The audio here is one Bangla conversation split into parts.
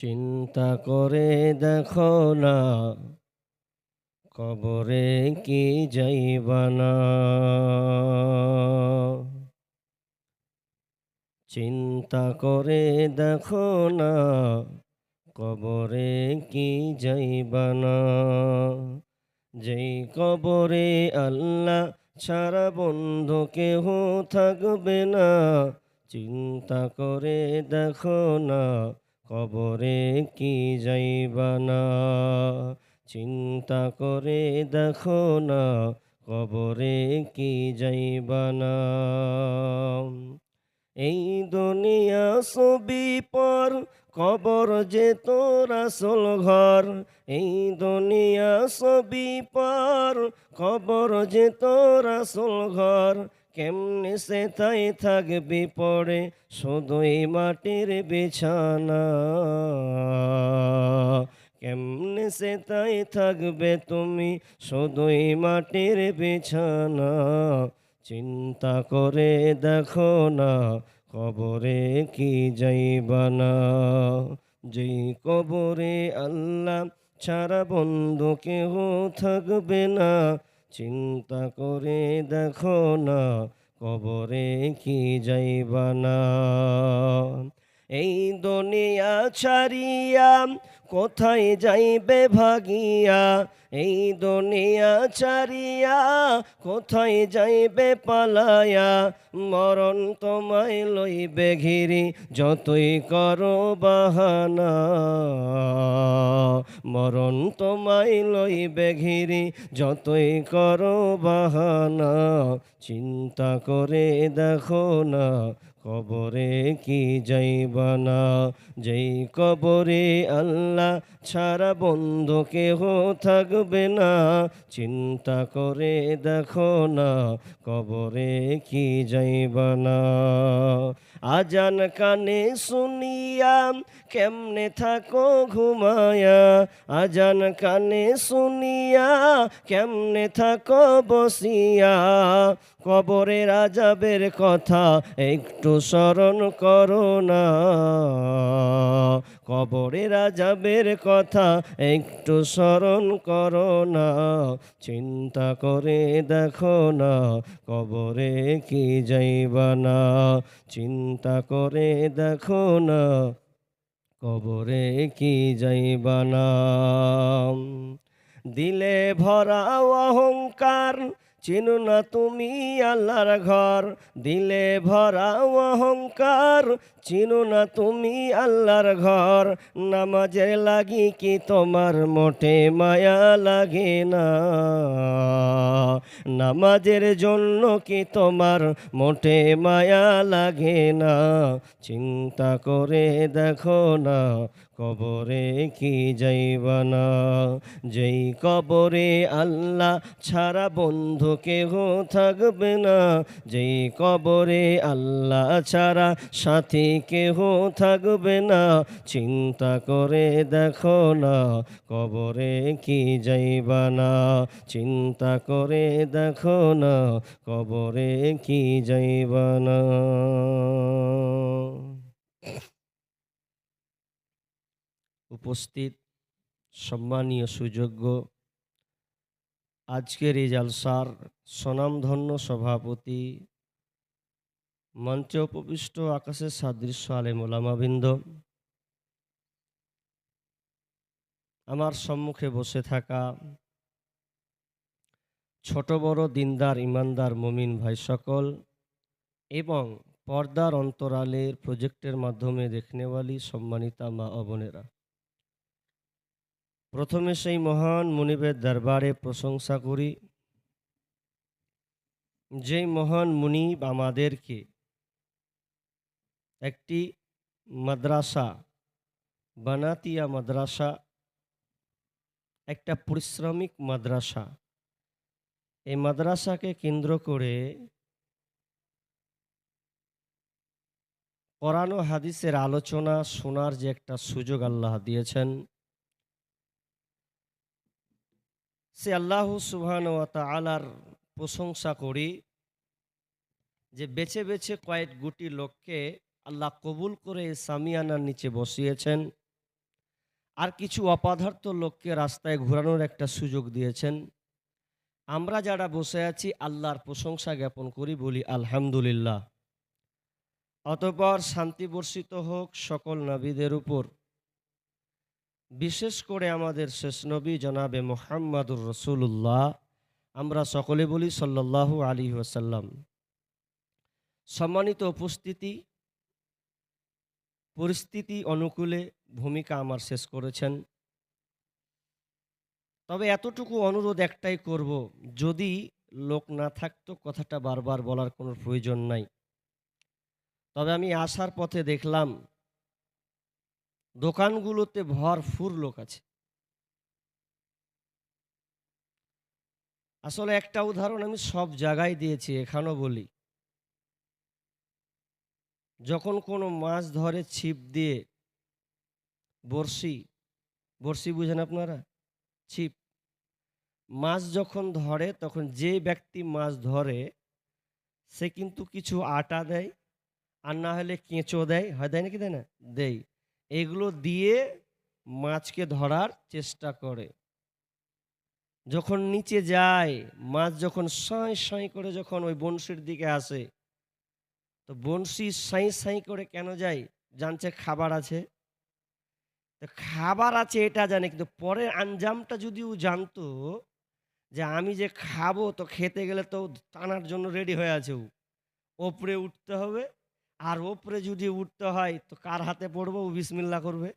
চিন্তা করে দেখো না, কবরে কি যাইবা না। চিন্তা করে দেখো না, কবরে কি যাইবা না। যেই কবরে আল্লাহ ছাড়া বন্ধু কেহ থাকবে না। চিন্তা করে দেখো না, কবরে কি যাইবা না। চিন্তা করে দেখো না, কবরে কি যাইবা না। এই দুনিয়া ছবি পর, কবর যে তোর আসল ঘর। এই দুনিয়া ছবি পর, কবর যে তোর আসল ঘর। কেমনে সে তাই থাকবি পড়ে, শুধুই মাটির বিছানা। কেমনে সে তাই থাকবে তুমি, শুধুই মাটির বিছানা। চিন্তা করে দেখো না, কবরে কি যাইবা না। যেই কবরে আল্লাহ ছাড়া বন্ধু কেহ থাকবে না। চিন্তা করে দেখো না, কবরে কি যাইবা না। এই দুনিয়া ছাড়িয়া কোথায় যাইবে ভাগিয়া। এই দুনিয়া ছাড়িয়া কোথায় যাইবে পালায়া। মরণ তোমায় লইবে ঘিরি, যতই করো বাহানা। মরণ তোমায় লইবে ঘিরি, যতই করো বাহানা। চিন্তা করে দেখো না, কবরে কি যাইবা না। যেই কবরে আল্লাহ ছাড়া বন্ধু কেহ থাকবে না। চিন্তা করে দেখো না, কবরে কি যাইবা না। আজান কানে শুনিয়া কেমনে থাকো ঘুমায়া। আজান কানে শুনিয়া কেমনে থাকো বসিয়া। কবরের আযাবের কথা একটু স্মরণ করো না। কবরের আযাবের কথা একটু স্মরণ করো না। চিন্তা করে দেখো না, কবরে কি যাইবা না। চিন্তা করে দেখো না, কবরে কি যাইবা না। দিলে ভরা অহংকার, চিনো না তুমি আল্লাহর ঘর। দিলে ভরা অহংকার, চিনো না তুমি আল্লাহর ঘর। নামাজের লাগি কি তোমার মোটে মায়া লাগে না। নামাজের জন্য কি তোমার মোটে মায়া লাগে না। চিন্তা করে দেখো না, কবরে কি যাইবা না। যেই কবরে আল্লাহ ছাড়া বন্ধু কেহ থাকবে না। যেই কবরে আল্লাহ ছাড়া সাথী কেহ থাকবে না। চিন্তা করে দেখো না, কবরে কি যাইবা না। চিন্তা করে দেখো না, কবরে কি যাইবা না। উপস্থিত সম্মানীয় সুযোগ্য আজকের এই জালসার স্বনামধন্য সভাপতি, মঞ্চে উপবিষ্ট আকাশের সাদৃশ্য আলেম ওলামাবৃন্দ, আমার সম্মুখে বসে থাকা ছোট বড় দিনদার ইমানদার মুমিন ভাই সকল, এবং পর্দার অন্তরালের প্রজেক্টের মাধ্যমে দেখনেওয়ালি সম্মানিতা মা ও বোনেরা, প্রথমে সেই মহান মুনিবের দরবারে প্রশংসা করি, যেই মহান মুনিব আমাদেরকে একটি মাদ্রাসা, বানাতিয়া মাদ্রাসা, একটা পরিশ্রমিক মাদ্রাসা, এই মাদ্রাসাকে কেন্দ্র করে কোরআন ও হাদিসের আলোচনা শোনার যে একটা সুযোগ আল্লাহ দিয়েছেন, সে আল্লাহ সুবহানাহু ওয়া তাআলার প্রশংসা করি যে বেছে বেছে কয়েক গুটি লোককে আল্লাহ কবুল করে সামিয়ানার নিচে বসিয়েছেন আর কিছু অপদার্থ লোককে রাস্তায় ঘোরানোর একটা সুযোগ দিয়েছেন। আমরা যারা বসে আছি আল্লাহর প্রশংসা জ্ঞাপন করি, বলি আলহামদুলিল্লাহ। অতঃপর শান্তি বর্ষিত হোক সকল নবীদের উপর, বিশেষ করে আমাদের শেষ নবী জনাবে মুহাম্মাদুর রাসূলুল্লাহ। আমরা সকলে বলি সাল্লাল্লাহু আলাইহি ওয়াসাল্লাম। সম্মানিত উপস্থিতি, পরিস্থিতি অনুকূলে ভূমিকা আমার শেষ করেছেন। তবে এতটুকু অনুরোধ একটাই করব, যদি লোক না থাকতো কথাটা বারবার বলার কোনো প্রয়োজন নাই। তবে আমি আসার পথে দেখলাম দোকানগুলোতে ভরপুর লোক আছে। আসলে একটা উদাহরণ আমি সব জায়গায় দিয়েছি, এখানেও বলি। যখন কোনো মাছ ধরে ছিপ দিয়ে, বড়শি, বড়শি বুঝেন আপনারা? ছিপ, মাছ যখন ধরে তখন যে ব্যক্তি মাছ ধরে সে কিন্তু কিছু আটা দেয়, আর না হলে কেঁচো দেয়, হয় দেয় নাকি দেয় না? দেয়। এগুলো দিয়ে মাছকে ধরার চেষ্টা করে। যখন নিচে যায়, মাছ যখন সাঁই সাঁই করে যখন ওই বনশির দিকে আসে, তো বনশি সাঁই সাঁই করে কেন যায়? জানছে খাবার আছে। তো খাবার আছে এটা জানে, কিন্তু পরে আঞ্জামটা যদি ও জানতো যে আমি যে খাবো, তো খেতে গেলে তো টানার জন্য রেডি হয়ে আছে। ও ওপরে উঠতে হবে, আর ওপরে যদি উঠতে হয় তো কার হাতে পড়বো? ও বিসমিল্লাহ করবে,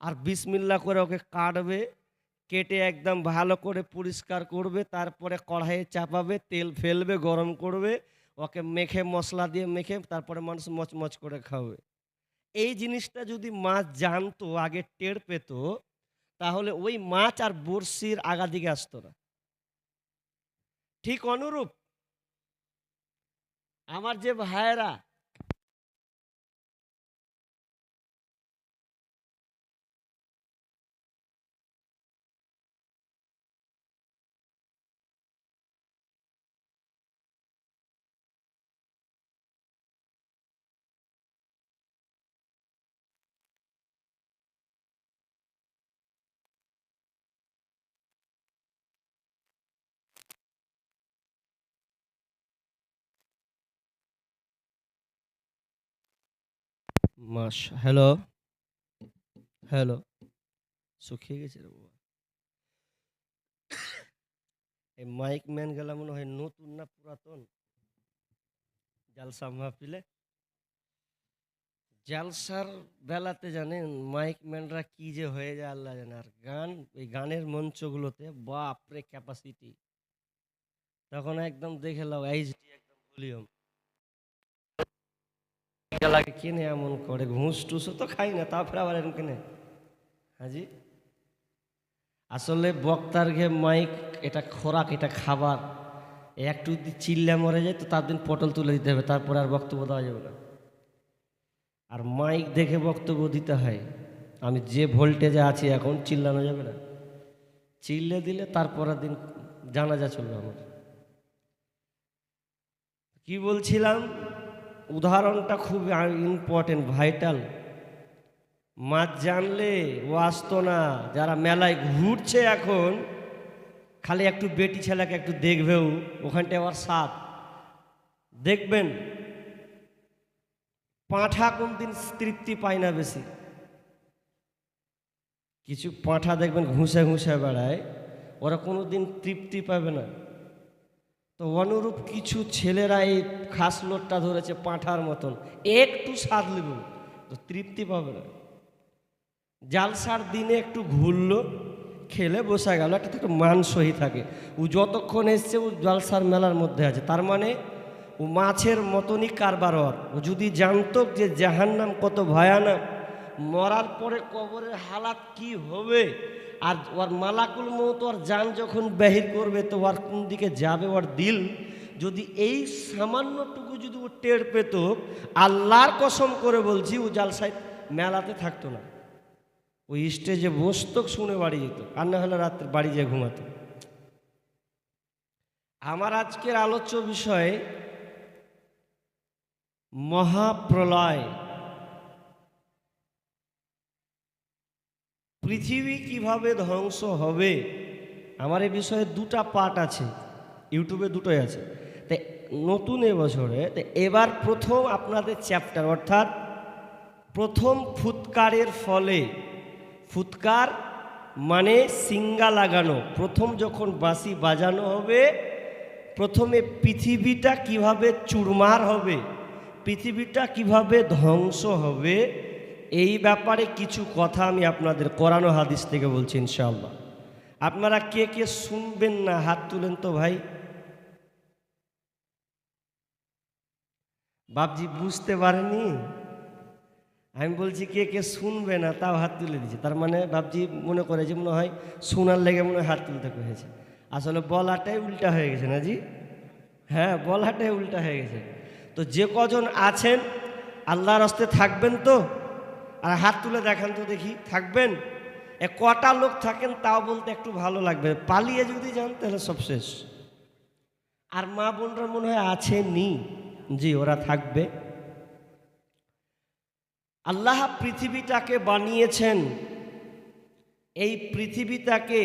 আর বিসমিল্লাহ করে ওকে কাটবে, কেটে একদম ভালো করে পরিষ্কার করবে, তারপরে কড়াইয়ে চাপাবে, তেল ফেলবে, গরম করবে, ওকে মেখে মশলা দিয়ে মেখে তারপরে মানুষ মচমচ করে খাবে। এই জিনিসটা যদি মাছ জানতো, আগে টের পেত, তাহলে ওই মাছ আর বড়শির আগা দিকে আসতো না। ঠিক অনুরূপ আমার যে ভাইয়েরা মাস, হ্যালো হ্যালো, শুকিয়ে গেছে রে বাবা। এই মাইক ম্যান গেলা মনে হয় নতুন না পুরাতন জালসা মাহফিলে। জালসার বেলাতে জানেন মাইক ম্যানরা কি যে হয়ে যায় আল্লাহ জানে। আর গান, এই গানের মঞ্চগুলোতে বাপরে ক্যাপাসিটি, তখন একদম দেখে লাও এইচডি একদম ভলিউম। লাগে কেনে এমন করে, ঘুষ টুসও তো খাই না, তারপরে আবার এরকম কেনে হাজি। আসলে বক্তার ঘে মাইক এটা খোরাক, এটা খাবার। একটু যদি চিল্লা মরে যায় তো তার দিন পটল তুলে দিতে হবে, তারপরে আর বক্তব্য দেওয়া যাবে না। আর মাইক দেখে বক্তব্য দিতে হয়। আমি যে ভোল্টেজে আছি এখন, চিল্লানো যাবে না। চিল্লে দিলে তারপরের দিন জানাজা চলবে আমার। কি বলছিলাম? উদাহরণটা খুব ইম্পর্টেন্ট, ভাইটাল। মাছ জানলে ও আসতো না। যারা মেলায় ঘুরছে এখন, খালি একটু বেটি ছেলেকে একটু দেখবেও, ওখানটায় আবার সাপ দেখবেন। পাঁঠা কোনদিন তৃপ্তি পায় না বেশি। কিছু পাঁঠা দেখবেন ঘুষে ঘুষে বেড়ায়, ওরা কোনো দিন তৃপ্তি পাবে না। তো অনুরূপ কিছু ছেলেরা এই খাসলোটটা ধরেছে পাঁঠার মতন, একটু স্বাদ নেব তো তৃপ্তি পাবে না। জালসার দিনে একটু ঘুরলো, খেলে বসে গেল, একটা তো একটা মান সহি থাকে। ও যতক্ষণ এসছে ও জালসার মেলার মধ্যে আছে, তার মানে ও মাছের মতনই কারবার। ও যদি জানতো যে জাহান্নাম কত ভয়ানক, মরার পরে কবরের হালাত কি হবে, আর ওর মালাকুল মৌত ওর জান যখন বাহির করবে তো ওর কোন দিকে যাবে ওর দিল, যদি এই সামান্যটুকু যদি ও টের পেত, আল্লাহর কসম করে বলছি ও জালসায় মেলাতে থাকতো না। ওই স্টেজে বসতো, শুনে বাড়ি যেত, আর না হলে রাত্রে বাড়ি যেয়ে ঘুমাতো। আমার আজকের আলোচ্য বিষয় মহাপ্রলয়। পৃথিবী কিভাবে ধ্বংস হবে, আমার এই বিষয়ে দুটা পার্ট আছে, ইউটিউবে দুটোই আছে। তাই নতুন এবছরে এবার প্রথম আপনাদের চ্যাপ্টার, অর্থাৎ প্রথম ফুৎকারের ফলে, ফুৎকার মানে সিঙ্গা লাগানো, প্রথম যখন বাঁশি বাজানো হবে, প্রথমে পৃথিবীটা কিভাবে চুরমার হবে, পৃথিবীটা কিভাবে ধ্বংস হবে, এই ব্যাপারে কিছু কথা আমি আপনাদের কোরআন ও হাদিস থেকে বলছি ইনশাআল্লাহ। আপনারা কে কে শুনবেন না হাত তুলেন তো ভাই। বাপজি বুঝতে পারেনি, আমি বলছি কে কে শুনবে না তাও হাত তুলে দিচ্ছে, তার মানে বাপজি মনে করে যে মনে হয় শোনার লেগে মনে হয় হাত তুলতে হয়েছে। আসলে বলাটাই উল্টা হয়ে গেছে না জি, হ্যাঁ বলাটাই উল্টা হয়ে গেছে। তো যে কজন আছেন আল্লাহর রাস্তে থাকবেন তো, আর হাত তুলে দেখান তো দেখি, থাকবেন? কটা লোক থাকেন তাও বলতে একটু ভালো লাগবে, পালিয়ে যদি যান তাহলে সব শেষ। আর মা বোনরা মনে হয় আছেনি, জি ওরা থাকবে। আল্লাহ পৃথিবীটাকে বানিয়েছেন, এই পৃথিবীটাকে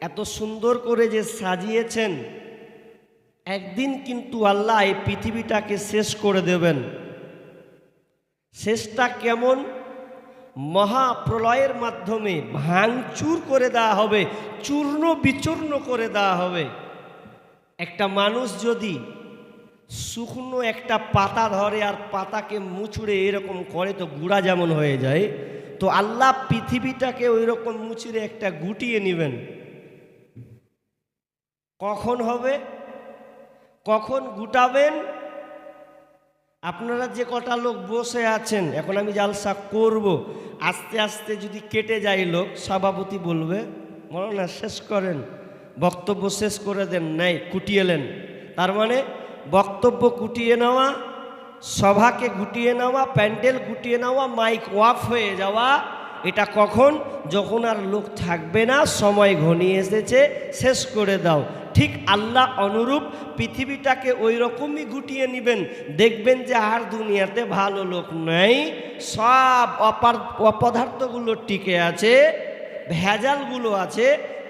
এত সুন্দর করে যে সাজিয়েছেন, একদিন কিন্তু আল্লাহ এই পৃথিবীটাকে শেষ করে দেবেন। শেষটা কেমন? মহাপ্রলয়ের মাধ্যমে ভাঙচুর করে দেওয়া হবে, চূর্ণ বিচূর্ণ করে দেওয়া হবে। একটা মানুষ যদি শুকনো একটা পাতা ধরে আর পাতাকে মুচড়ে এরকম করে তো গুঁড়া যেমন হয়ে যায়, তো আল্লাহ পৃথিবীটাকে ওই রকম মুচড়ে একটা গুটিয়ে নেবেন। কখন হবে, কখন গুটাবেন? আপনারা যে কটা লোক বসে আছেন, এখন আমি জালসা করব, আস্তে আস্তে যদি কেটে যায় লোক, সভাপতি বলবে মৌলানা শেষ করেন, বক্তব্য শেষ করে দেন, নাই কুটিয়েলেন। তার মানে বক্তব্য গুটিয়ে নেওয়া, সভাকে গুটিয়ে নেওয়া, প্যান্ডেল গুটিয়ে নেওয়া, মাইক অফ হয়ে যাওয়া, এটা কখন? যখন আর লোক থাকবে না, সময় ঘনিয়ে এসেছে, শেষ করে দাও। ঠিক আল্লাহ অনুরূপ পৃথিবীটাকে ওই রকমই গুটিয়ে নেবেন। দেখবেন যে আর দুনিয়াতে ভালো লোক নেই, সব অপদার্থগুলো টিকে আছে, ভেজালগুলো আছে।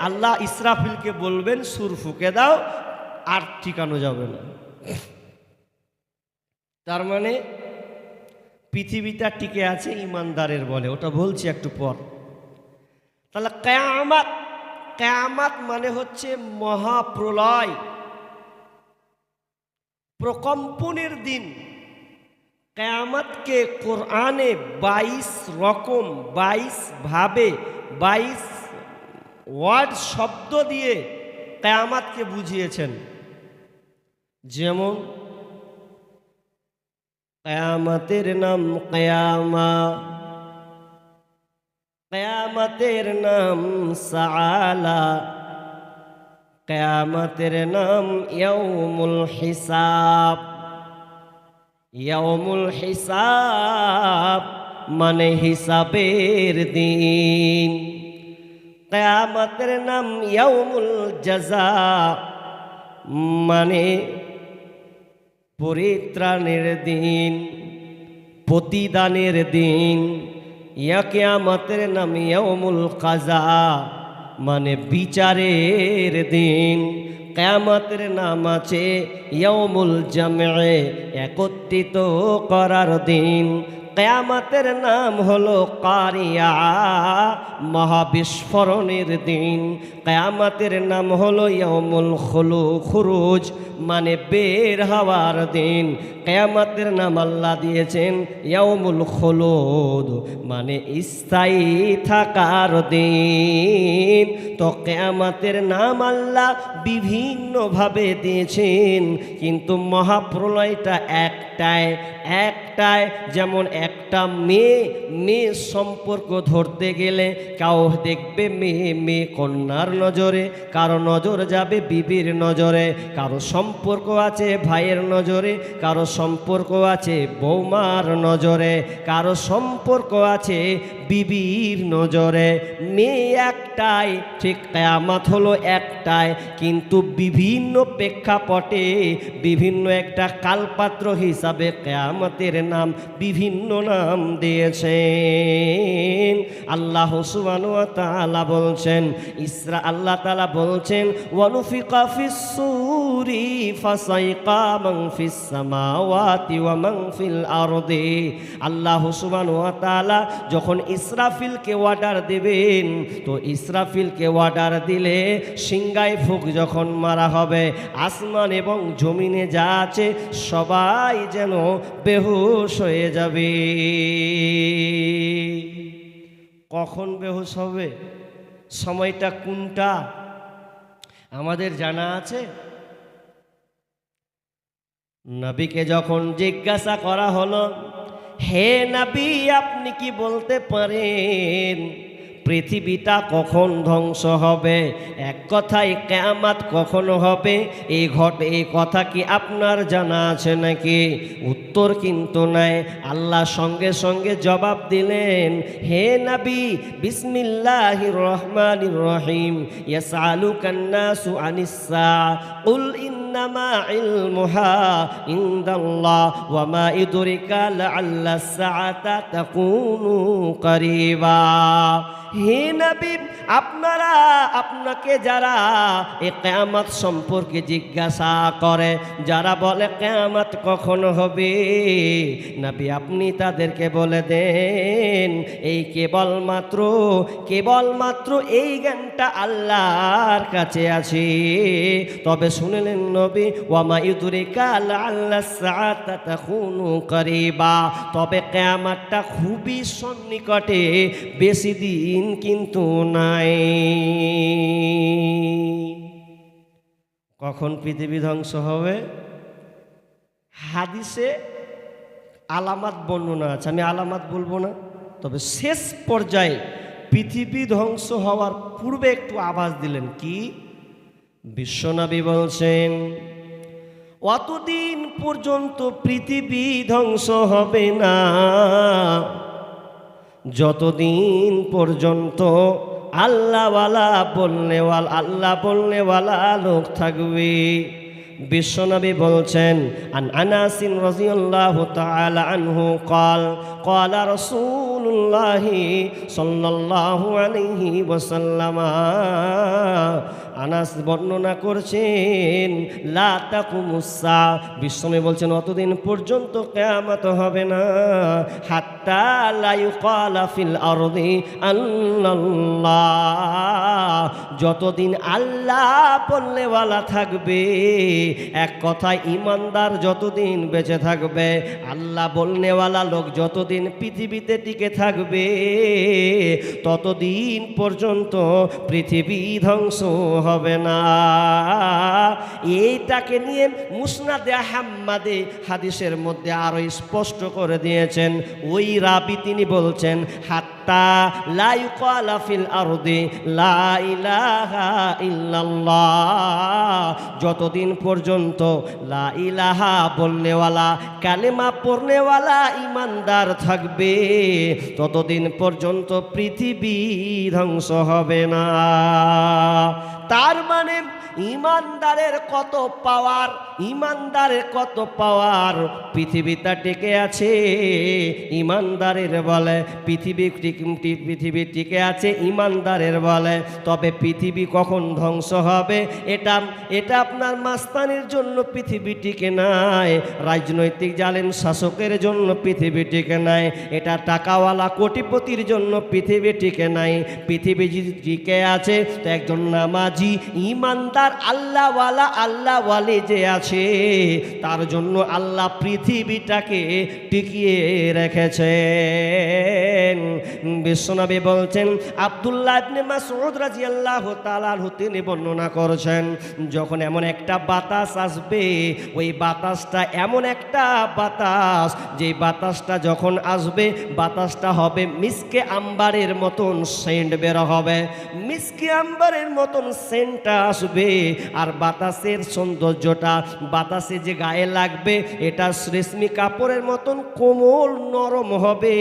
আল্লাহ ইসরাফিলকে বলবেন সুর ফুঁকে দাও, আর ঠিকানো যাবে না। তার মানে পৃথিবীটা টিকে আছে ইমানদারের বলে, ওটা বলছি একটু পর। তাহলে কিয়ামত, কিয়ামত মানে হচ্ছে মহাপ্রলয়, প্রকম্পনের দিন। কিয়ামতকে কোরআনে 22 রকম, 22 ভাবে, 22 ওয়ার্ড শব্দ দিয়ে কিয়ামতকে বুঝিয়েছেন। যেমন কিয়ামতের নাম কিয়ামা, কিয়ামতের নাম সাআলা, কিয়ামতের নাম ইয়াউমুল হিসাব। ইয়াউমুল হিসাব মানে হিসাবের দিন। কিয়ামতের নাম ইয়াউমুল জাযা মানে পরিত্রাণের দিন, প্রতিদানের দিন। ইয়া কিয়ামতের নাম ইয়াউমুল কাযা মানে বিচারের দিন। কিয়ামতের নাম আছে ইয়াউমুল জামে একত্রিত করার দিন। কিয়ামতের নাম হলো কারিয়া মহাবিস্ফোরণের দিন। কিয়ামতের নাম হলো ইয়াউমুল খুরুজ মানে বের হওয়ার দিন। কিয়ামতের নাম আল্লাহ দিয়েছেন ইয়াউমুল খুলুদ মানে স্থায়ী থাকার দিন। তো কিয়ামতের নাম আল্লাহ বিভিন্নভাবে দিয়েছেন, কিন্তু মহাপ্রলয়টা একটাই। যেমন একটা মেয়ে সম্পর্ক ধরতে গেলে কাউ দেখবে মেয়ে কন্যার নজরে, কারো নজর যাবে বিবির নজরে, কারো সম্পর্ক আছে ভাইয়ের নজরে, কারো সম্পর্ক আছে বৌমার নজরে, কারো সম্পর্ক আছে বিবির নজরে মেয়ে একটাই, ঠিক কিয়ামত হলো একটাই, কিন্তু বিভিন্ন প্রেক্ষাপটে বিভিন্ন একটা কালপাত্র হিসাবে কিয়ামতের নাম বিভিন্ন নাম দিয়েছেন। আল্লাহ সুবহানাহু ওয়া তাআলা বলছেন, আল্লাহ তাআলা বলছেন ওয়ানুফিকা ফিস সূরি ফাসাইকা মান ফিস সামাওয়াতি ওয়া মান ফিল আরদি। আল্লাহ সুবহানাহু ওয়া তাআলা যখন ইসরাফিলকে অর্ডার দেবেন, তো ইসরাফিলকে অর্ডার দিলে সিংগায় ফুঁক যখন মারা হবে, আসমান এবং জমিনে যা আছে সবাই যেন বেহুশ হয়ে যাবে। কখন বেহুশ হবে, সময়টা কোনটা আমাদের জানা আছে? নবীকে যখন জিজ্ঞাসা করা হলো, হে নবী আপনি কি বলতে পারেন পৃথিবীটা কখন ধ্বংস হবে, এক কথায় কিয়ামত কখন হবে, এই কথা কি আপনার জানা আছে নাকি? উত্তর কিন্তু নাই। আল্লাহ সঙ্গে সঙ্গে জবাব দিলেন, হে নবী বিসমিল্লাহির রহমানির রহিম ইয়াসআলুকান নাসু আনিস সাআ কুল ইন্নামা ইলমুহা ইনদাল্লাহ ওয়া মা ইদরিকা লাআল্লাস সাআতা তাকুনু করিবা। হে নবী আপনাকে যারা এই কিয়ামত সম্পর্কে জিজ্ঞাসা করে, যারা বলে কিয়ামত কখন হবে, নবী আপনি তাদেরকে বলে দেন এই কেবলমাত্র এই জ্ঞানটা আল্লাহর কাছে আছে। তবে শুনলেন নবী ওয়া মা ইউদরিকা লাআল্লাস সাআতা তাকুনু করিবা, তবে কিয়ামতটা খুবই সন্নিকটে, বেশি দিন কিন্তু নাই। কখন পৃথিবী ধ্বংস হবে? হাদিসে আলামত বর্ণনা আছে, আমি আলামত বলবো না, তবে শেষ পর্যায়ে পৃথিবী ধ্বংস হওয়ার পূর্বে একটু আভাস দিলেন। কি? বিশ্বনবী বলছেন অতদিন পর্যন্ত পৃথিবী ধ্বংস হবে না যতদিন পর্যন্ত আল্লাহ বলনেওয়ালা লোক থাকবে। বিশ্বনবী বলছেন আন আনাস রাদিয়াল্লাহু তাআলা আনহু ক্বালা রাসূলুল্লাহ সাল্লাল্লাহু আলাইহি ওয়াসাল্লাম, আনাস বর্ণনা করছেন লা তাকুমুস সা, বিশ্বনবী বলছেন অতদিন পর্যন্ত কিয়ামত হবে না হাত্তা লা ইউকালা ফিল আরদি আল্লাহ, যতদিন আল্লাহ বলনেওয়ালা থাকবে, এক কথায় ইমানদার যতদিন বেঁচে থাকবে, আল্লাহ বলনেওয়ালা লোক যতদিন পৃথিবীতে টিকে থাকবে, ততদিন পর্যন্ত পৃথিবী ধ্বংস হবে না। এইটাকে নিয়ে মুসনাদে আহমদে হাদিসের মধ্যে আরো স্পষ্ট করে দিয়েছেন। ওই রাবি তিনি বলছেন হাত্তা লা ইউকালা ফিল আরদি লা ইলাহা ইল্লাল্লাহ, যতদিন পর্যন্ত লা ইলাহা বলনেওয়ালা, কালেমা পড়নেওয়ালা ইমানদার থাকবে, ততদিন পর্যন্ত পৃথিবী ধ্বংস হবে না। তার মানে ইমানদারের কত পাওয়ার, পৃথিবীটা টিকে আছে ইমানদারের বলে, পৃথিবী টিকে আছে ইমানদারের বলে। তবে পৃথিবী কখন ধ্বংস হবে এটা আপনার মাস্তানির জন্য পৃথিবী টিকে নাই, রাজনৈতিক জালেম শাসকের জন্য পৃথিবী টিকে নাই, এটা টাকাওয়ালা কোটিপতির জন্য পৃথিবী টিকে নাই। পৃথিবী যদি টিকে আছে তো একজন নামাজি ইমানদার আল্লাহওয়ালি যে আছে তার জন্য আল্লাহ পৃথিবীটাকে টিকিয়ে রেখেছেন। বিশ্বনবী বলছেন, আব্দুল্লাহ ইবনে মাসউদ রাদিয়াল্লাহু তাআলা আনহু তিনি বর্ণনা করেছেন, যখন এমন একটা বাতাস আসবে, ওই বাতাসটা এমন একটা বাতাস, যে বাতাসটা যখন আসবে বাতাসটা হবে মিসকে আম্বারের মতন সেন্ট বের হবে, মিসকে আম্বারের মতন সেন্টটা আসবে, আর বাতাসের সৌন্দর্যটা বাতাসে যে গায়ে লাগবে এটা রেশমি কাপড়ের মতন কোমল নরম হবে।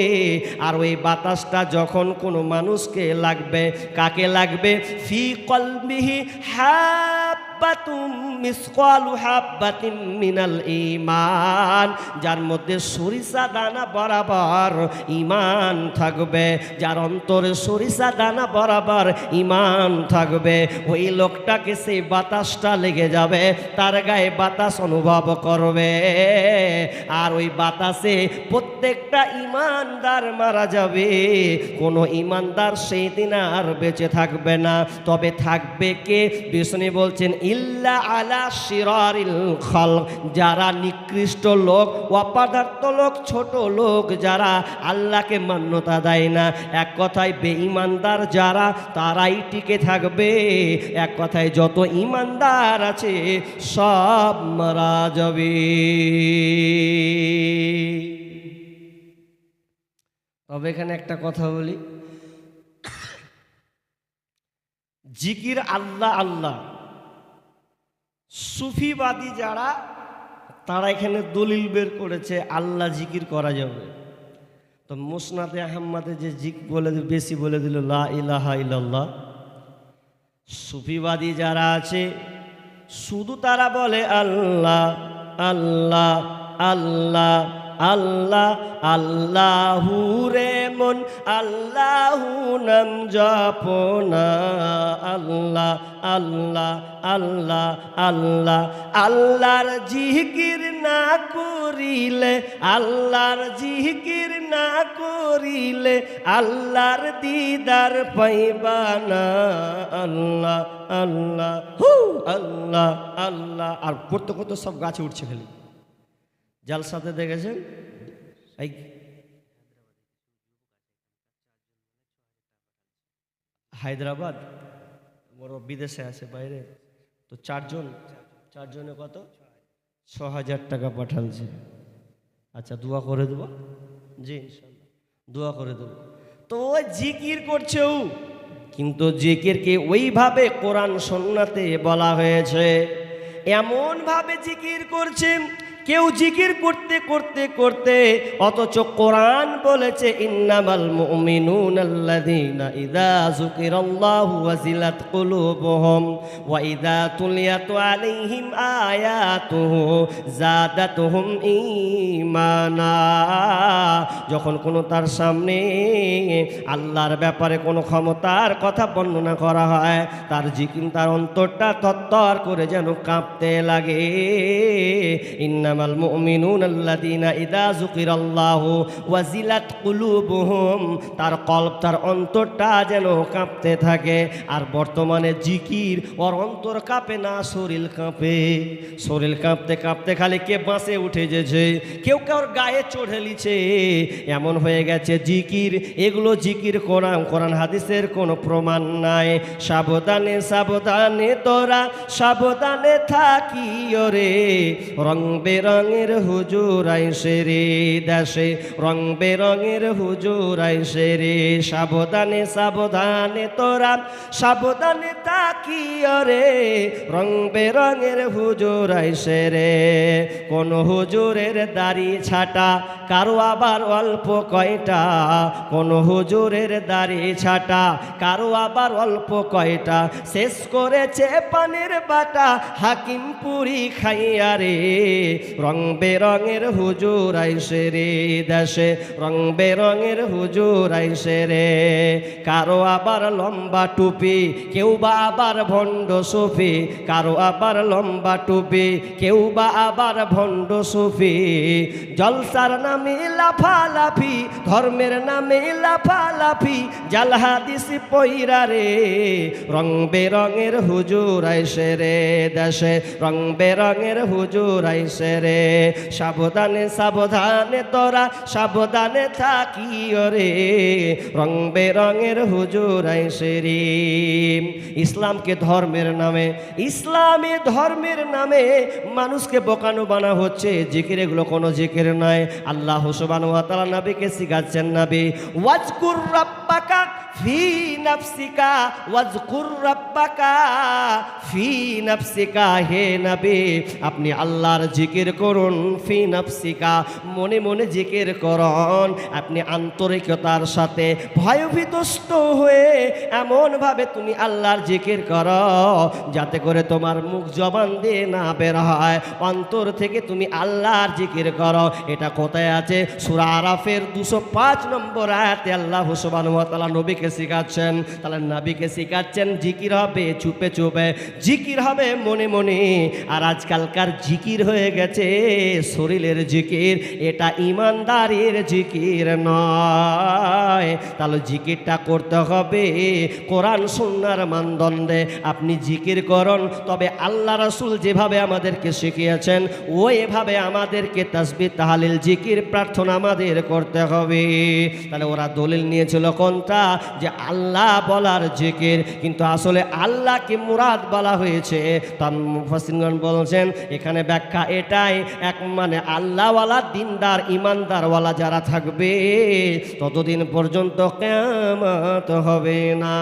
আর ওই বাতাসটা যখন কোনো মানুষকে লাগবে, কাকে লাগবে? ফি কলবিহি হাব্বাতুম মিসকালু হাব্বাতিন মিনাল ঈমান, যার মধ্যে সরিষা দানা বরাবর ঈমান থাকবে, যার অন্তরে সরিষা দানা বরাবর ঈমান থাকবে, ওই লোকটাকে সেই বাতাসটা লেগে যাবে, তার গায়ে বাতাস অনুভব করবে। আর ওই বাতাসে প্রত্যেকটা ঈমানদার মারা যাবে, কোনো ঈমানদার সেই দিন আর বেঁচে থাকবে না। তবে থাকবে কে? বিষ্ণু বলছেন ইল্লা আলা শিরারিল খালক, যারা নিকৃষ্ট লোক, অপদার্থ লোক, ছোট লোক, যারা আল্লাহকে মান্যতা দেয় না, এক কথায় বেঈমানদার যারা, তারাই টিকে থাকবে। এক কথায় যত ঈমানদার আছে সব মারা যাবে। তবে এখানে একটা কথা বলি, জিকির আল্লাহ আল্লাহ, সুফিবাদী যারা, তারা এখানে দলিল বের করেছে আল্লাহ জিকির করা যাবে। তো মুসনাদে আহমদে যে বেশি বলে দিল লা ইলাহা ইল্লাল্লাহ, সুফিবাদী যারা আছে শুধু তারা বলে আল্লাহ আল্লাহ আল্লাহ আল্লাহ আল্লাহু রে মন আল্লাহু নাম জপনা, আল্লাহ আল্লাহ আল্লাহ আল্লাহ। আল্লাহর জিকির না করিলে, আল্লাহর জিকির না করিলে আল্লাহর দিদার পাইবা না। আল্লাহ আল্লাহ হু আল্লাহ আল্লাহ। আর করতে করতে সব গাছে উঠছে খালি। জালসাতে দেখেছেন এই হায়দ্রাবাদ, বড় বিদেশে আছে বাইরে, তো চারজনে কত ৬,০০০ টাকা পাঠালছে। আচ্ছা দোয়া করে দেবো, জি ইনশাল্লাহ দোয়া করে দেবো। তো ওই জিকির করছে ও, কিন্তু জিকিরকে ওইভাবে কোরআন সুন্নাতে বলা হয়েছে, এমনভাবে জিকির করছে কেউ জিকির করতে করতে করতে, অথচ কোরআন বলেছে ইন্নামাল মুমিনুনাল্লাযীনা ইযা যুকিরাল্লাহু ওয়াজিলাত কুলুবুহুম ওয়া ইযা তুলিয়াত আলাইহিম আয়াতুহু যাদাতুহুম ঈমানা। যখন কোনো তার সামনে আল্লাহর ব্যাপারে কোনো ক্ষমতার কথা বর্ণনা করা হয়, তার জিকির, তার অন্তরটা তত্তর করে যেন কাঁপতে লাগে। ইন্নামাল মুমিনুনাল্লাযীনা ইযা যুকিরাল্লাহু ওয়াজিলাত কুলুবুহুম, তার কলব, তার অন্তরটা যেন কাঁপতে থাকে। আর বর্তমানে জিকির, ওর অন্তর কাঁপে না, শরীর কাঁপে। শরীর কাঁপতে কাঁপতে খালি কে বাঁচে উঠে যেছে, কেউ কার গায়ে চড়ে লিছে, এমন হয়ে গেছে জিকির। এগুলো জিকির কোরআন হাদিসের কোনো প্রমাণ নাই। সাবধানে সাবধানে তোরা সাবধানে থাকিও রে, রং বেরঙের হুজুর আইসে রে দেশে, রং বেরঙের হুজুর আইসে রে। সাবধানে সাবধানে তোরা সাবধানে থাকিও রে, রং বেরঙের হুজুর আইসে রে। কোন হুজুরের দাড়ি ছাটা, কারো আবার অল্প কয়টা, কোন হুজুরের দাড়ি ছাটা, কারো আবার অল্প কয়টা। শেষ করেছে পানের বাটা হাকিম পুরি খাইয়া রে, রং বেরঙের হুজুর আইসে রে দেশে, রং বেরঙের হুজুর আইসে রে। কারো আবার লম্বা টুপি, কেউ বা আবার ভণ্ড সুফি, কারো আবার লম্বা টুপি, কেউ বা আবার ভণ্ড সুফি। জলসার নামে লাফালাফি, ধর্মের নামে লাফালাফি, জাল হাদিস পইরা রে, রং বেরঙের হুজুর আইসে রে দেশে, রং বেরঙের হুজুর আইসে রে। সাবধানে সাবধানে তোরা সাবধানে থাকিও রে, রং বেরঙের হুজুর আইসে রে। ইসলামকে ধর্মের নামে, ইসলামী ধর্মের নামে মানুষকে বোকানো বানা হচ্ছে। জিকির এগুলো কোনো জিকির নয়। আল্লাহ সুবহানাহু ওয়া তাআলা নবীকে শিখাচ্ছেন, নবী ওয়াজকুর রাব্বাকা ফি নাফসিকা ওয়াজকুর রাব্বাকা ফি নাফসিকা। হে নবী, আপনি আল্লাহর জিকির করুন। ফি নাফসিকা, মনে মনে জিকির করুন। আপনি আন্তরিকতার সাথে ভয়ভীতষ্ট হয়ে এমনভাবে তুমি আল্লাহর জিকির করো যাতে করে তোমার মুখ জবান দিয়ে না বের হয়, অন্তর থেকে তুমি আল্লাহর জিকির করো। এটা কোথায় আছে? সূরা আরাফের 205 নম্বর আয়াতে আল্লাহ সুবহানাহু ওয়া তাআলা নবীকে শিখাচ্ছেন। তাহলে নবীকে শিখাচ্ছেন জিকির হবে চুপে চুপে, জিকির হবে মনে মনে। আর আজকালকার জিকির হয়ে গেছে শরীরের জিকির, এটা ইমানদারির জিকির নয়। তাহলে জিকিরটা করতে হবে কোরআন সুন্নাহর মানদণ্ডে। আপনি জিকির করুন, তবে আল্লাহ রাসূল যেভাবে আমাদেরকে শিখিয়েছেন ওইভাবে আমাদেরকে তাসবিহ তাহলিল জিকির প্রার্থনা আমাদের করতে হবে। তাহলে ওরা দলিল নিয়েছিল কোনটা? যে আল্লাহ বলার জিকির, কিন্তু আসলে আল্লাহকে মুরাদ বলা হয়েছে। তার মুফাসসিরগণ বলছেন এখানে ব্যাখ্যা এটাই, এক মানে আল্লাহওয়ালা দিনদার ইমানদারওয়ালা যারা থাকবে ততদিন পর্যন্ত কিয়ামত হবে না।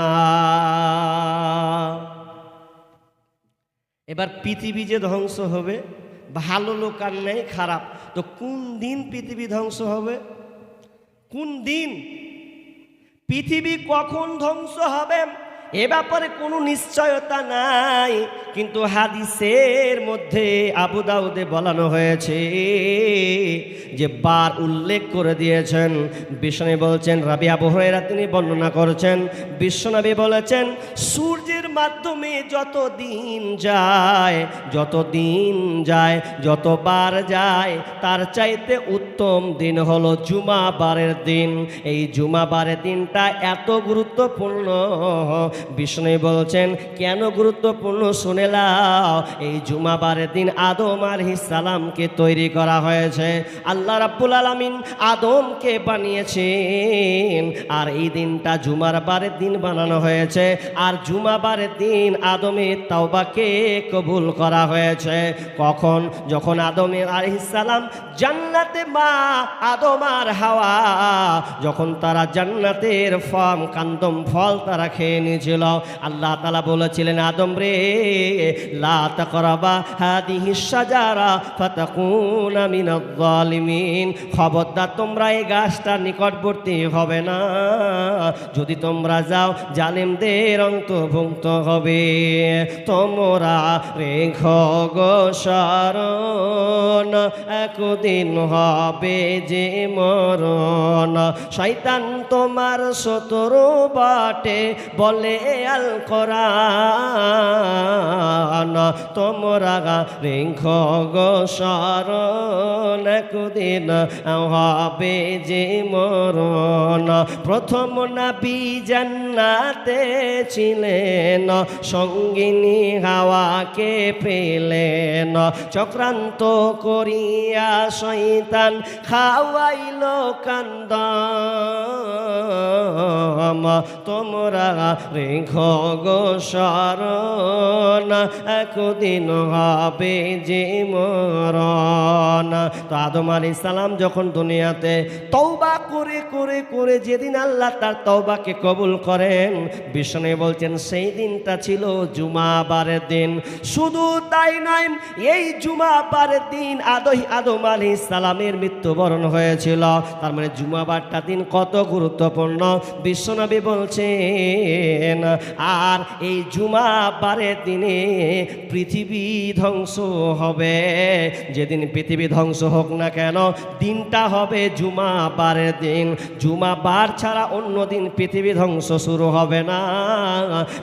এবার পৃথিবী যে ধ্বংস হবে, ভালো লোক আর নেই, খারাপ, তো কোন দিন পৃথিবী ধ্বংস হবে? কোন দিন পৃথিবী কখন ধ্বংস হবে এ ব্যাপারে কোনো নিশ্চয়তা নাই। কিন্তু হাদিসের মধ্যে আবু দাউদে বলানো হয়েছে যে বার উল্লেখ করে দিয়েছেন। বিশ্বনবী বলছেন, রাবি আবু হুরায়রা তিনি বর্ণনা করেছেন, বিশ্বনবী বলেছেন সূর্যের মাধ্যমে যত দিন যায়, যত দিন যায়, যত বার যায়, তার চাইতে উত্তম দিন হলো জুমা বারের দিন। এই জুমা বারের দিনটা এত গুরুত্বপূর্ণ। বিষ্ণু বলছেন কেন গুরুত্বপূর্ণ শুনে লাও। এই জুমা বারের দিন আদম আলাইহিস সালামকে তৈরি করা হয়েছে। আল্লাহ রাব্বুল আলামিন আদমকে বানিয়েছেন, আর এই দিনটা জুমার বারের দিন বানানো হয়েছে। আর জুমা বারের দিন আদমের তাওবাকে কবুল করা হয়েছে। কখন? যখন আদম আলাইহিস সালাম জান্নাতে, মা আদম আর হাওয়া যখন তারা জান্নাতের কান্দম ফল তারা খেয়ে নিয়েছিল, আল্লাহ তাআলা বলেছিলেন আদম রে লা তাকরাবা হাদিহিস শাজারা ফাতাকুনা মিনাজ জালিমিন, খবরদার তোমরা এই গাছটার নিকটবর্তী হবে না, যদি তোমরা যাও জালিমদের অন্তর্ভুক্ত হবে। তোমরা রেখো গো শরণ, একদিন হবে যে মরণ। শয়তান তোমার শত্রু বাটে বলে আল কোরআন, তোমরা রেখো গো শরণ, একদিন হবে যে মরণ। প্রথম নবী জান্নাতে ছিলেন, সঙ্গিনী হাওয়াকে পেলেন, চক্রান্ত করিয়া শয়তান খাওয়াইল কান্দম। তোমরা রেখো গো শরণ, একদিন হবে যে মরণ। তো আদম আলাইহিস সালাম যখন দুনিয়াতে তওবা করে করে করে যেদিন আল্লাহ তার তওবাকে কবুল করেন, বিষ্ণু বলছেন সেই দিনটা ছিল জুমা বারের দিন। শুধু তাই নয়, এই জুমা বারের দিন আদম আলাইহিস সালামের মৃত্যুবরণ হয়েছিল। তার মানে জুমা বারটা দিন কত গুরুত্বপূর্ণ বিশ্বনবী বলছেন। আর এই জুমা বারের দিনে পৃথিবী ধ্বংস হবে। যেদিন পৃথিবী ধ্বংস হোক না কেন, দিনটা হবে জুমা বারের দিন। জুমা বার ছাড়া অন্য দিন পৃথিবী ধ্বংস শুরু হবে না।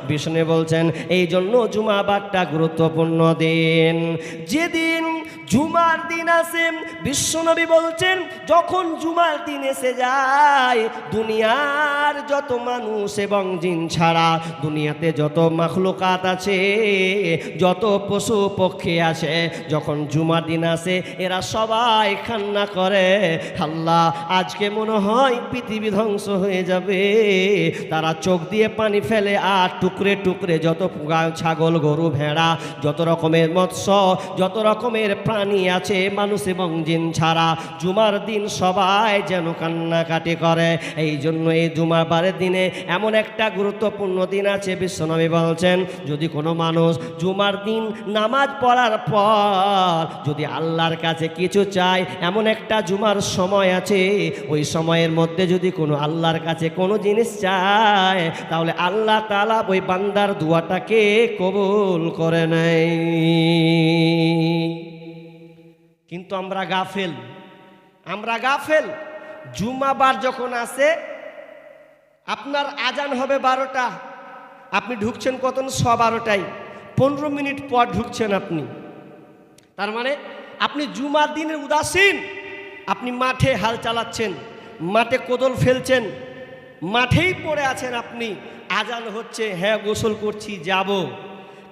বিষ্ণু বলছেন এই জন্য জুমা বারটা গুরুত্বপূর্ণ দিন। যেদিন জুমার দিন আসে, বিশ্বনবী বলছেন যখন জুমার দিন এসে যায়, দুনিয়ার যত মানুষ এবং জিন ছাড়া দুনিয়াতে যত মাখলুকাত আছে, যত পশু পক্ষী আছে, যখন জুমার দিন আসে এরা সবাই কান্না করে, আল্লাহ আজকে মনে হয় পৃথিবী ধ্বংস হয়ে যাবে। তারা চোখ দিয়ে পানি ফেলে আর টুকরে টুকরে যত ছাগল গরু ভেড়া যত রকমের মৎস্য যত রকমের প্রাণী প্রাণী আছে মানুষ এবং জিন ছাড়া, জুমার দিন সবাই যেন কান্নাকাটি করে। এই জন্য এই জুমাবারের দিনে এমন একটা গুরুত্বপূর্ণ দিন আছে, বিশ্বনবী বলছেন যদি কোনো মানুষ জুমার দিন নামাজ পড়ার পর যদি আল্লাহর কাছে কিছু চায়, এমন একটা জুমার সময় আছে, ওই সময়ের মধ্যে যদি কোনো আল্লাহর কাছে কোনো জিনিস চায়, তাহলে আল্লাহ তাআলা ওই বান্দার দোয়াটাকে কবুল করে নেয়। কিন্তু আমরা গাফেল। জুমাবার যখন আসে, আপনার আজান হবে 12টা, আপনি ঢুকছেন কত? 12:15, 15 মিনিট পর ঢুকছেন আপনি। তার মানে আপনি জুমার দিনের উদাসীন। আপনি মাঠে হাল চালাচ্ছেন, মাঠে কোদল ফেলছেন, মাঠেই পড়ে আছেন আপনি। আজান হচ্ছে, হ্যাঁ গোসল করছি যাব,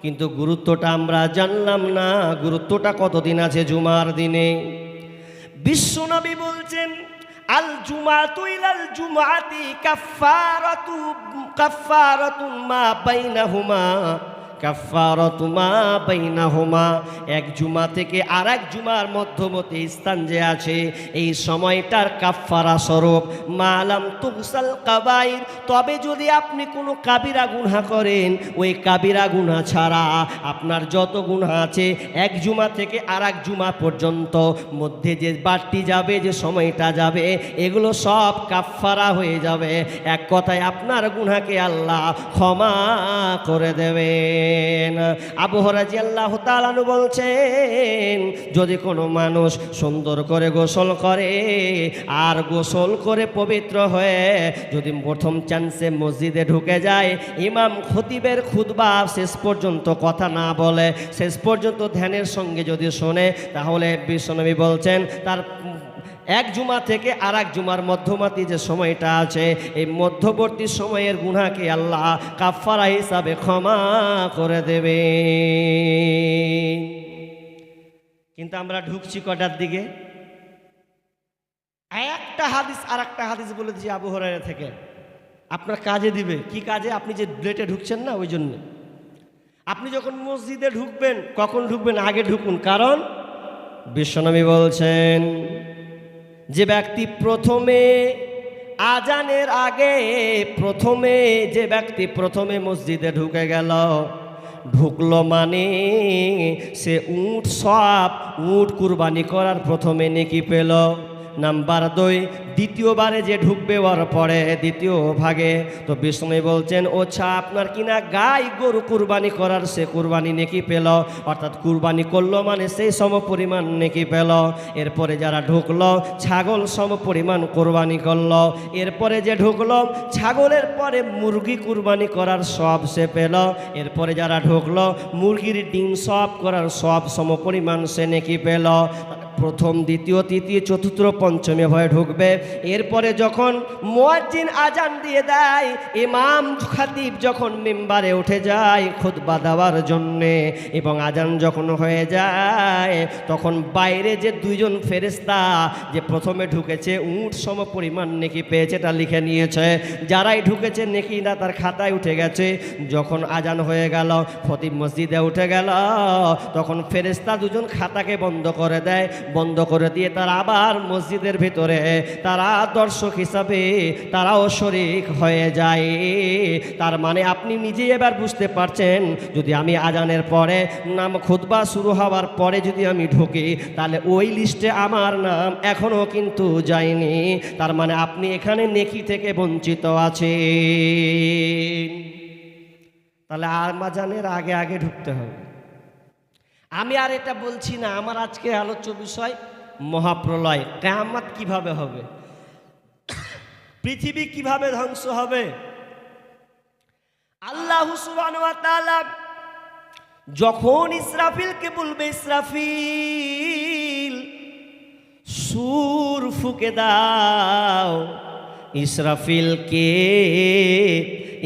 কিন্তু গুরুত্বটা আমরা জানলাম না। গুরুত্বটা কতদিন আছে জুমার দিনে? বিশ্বনবী বলছেন আল জুমাতু ইলাল জুমাতি কাফফারাতুন মা বাইনাহুমা। এক জুমা থেকে আর এক জুমার মধ্যবর্তী স্থান যে আছে, এই সময়টার কাফফারা স্বরূপ মালাম তুগসাল কাবাইর। তবে যদি আপনি কোনো কাবিরা গুনাহ করেন, ওই কাবিরা গুনাহ ছাড়া আপনার যত গুনাহ আছে, এক জুমা থেকে আর এক জুমা পর্যন্ত মধ্যে যে বাড়তি যাবে, যে সময়টা যাবে, এগুলো সব কাফফারা হয়ে যাবে। এক কথায় আপনার গুনাহকে আল্লাহ ক্ষমা করে দেবেন। আবু হুরায়রা রাদিয়াল্লাহু তাআলা আনহু বলছেন যদি কোনো মানুষ সুন্দর করে গোসল করে, আর গোসল করে পবিত্র হয়ে যদি প্রথম চান্সে মসজিদে ঢুকে যায়, ইমাম খতিবের খুতবা শেষ পর্যন্ত কথা না বলে, শেষ পর্যন্ত ধ্যানের সঙ্গে যদি শোনে, তাহলে বিশ্বনবী বলছেন তার এক জুমা থেকে আর এক জুমার মধ্যবর্তী যে সময়টা আছে, এই মধ্যবর্তী সময়ের গুনাহকে আল্লাহ কাফফারা হিসাবে ক্ষমা করে দেবে। কিন্তু আমরা ঢুকছি কটার দিকে? একটা হাদিস আর একটা হাদিস বলে দিয়েছি আবু হুরায়রা থেকে, আপনার কাজে দিবে। কি কাজে? আপনি যে লেটে ঢুকছেন না, ওই জন্য। আপনি যখন মসজিদে ঢুকবেন, কখন ঢুকবেন? আগে ঢুকুন। কারণ বিশ্বনবী বলছেন যে ব্যক্তি প্রথমে আজানের আগে যে ব্যক্তি প্রথমে মসজিদে ঢুকে গেল, ঢুকলো মানে সে উট কুরবানি করার প্রথমে নেকি পেল। নাম্বার 2, দ্বিতীয়বারে যে ঢুকবে ওর পরে দ্বিতীয় ভাগে, তো বিষ্ণু বলছেন আপনার কিনা গাই গরু কুরবানি করার সে কুরবানি নেকি পেল, অর্থাৎ কুরবানি করলো মানে সেই সম পরিমাণ নেকি পেল। এরপরে যারা ঢুকলো ছাগল সম পরিমাণ কুরবানি করলো। এরপরে যে ঢুকলো ছাগলের পরে মুরগি কুরবানি করার সব সে পেল। এরপরে যারা ঢুকলো মুরগির ডিম সব করার সব সম পরিমাণ সে নেকি পেল। প্রথম, দ্বিতীয়, তৃতীয়, চতুর্থ, পঞ্চমে ভয়ে ঢুকবে। এরপরে যখন মুয়াজ্জিন আজান দিয়ে দেয়, ইমাম খতিব যখন মিম্বারে উঠে যায় খুতবা দেওয়ার জন্যে, এবং আজান যখন হয়ে যায়, তখন বাইরে যে 2জন ফেরেশতা যে প্রথমে ঢুকেছে উট সম পরিমাণ নেকি পেয়েছে, এটা লিখে নিয়েছে। যারাই ঢুকেছে নেকি না তার খাতায় উঠে গেছে। যখন আজান হয়ে গেল, খতিব মসজিদে উঠে গেল, তখন ফেরেশতা 2জন খাতাকে বন্ধ করে দেয়। বন্ধ করে দিয়ে তারা আবার মসজিদের ভিতরে তারা দর্শক হিসাবে তারাও শরীক হয়ে যায়। তার মানে আপনি নিজেই এবার বুঝতে পারছেন, যদি আমি আজানের পরে নাম খুতবা শুরু হওয়ার পরে যদি আমি ঢুকি, তাহলে ওই লিস্টে আমার নাম এখনো কিন্তু যায়নি। তার মানে আপনি এখানে নেকি থেকে বঞ্চিত আছেন। তাহলে আজানের আগে আগে ঢুকতে হবে। আমি আর এটা বলছি না, আমার আজকে আলোচ্য বিষয় মহাপ্রলয়। কিয়ামত কিভাবে হবে, পৃথিবী কিভাবে ধ্বংস হবে। আল্লাহ সুবহানাহু ওয়া তাআলা যখন ইসরাফিলকে বলবে, ইসরাফিল সূর ফুঁকে দাও।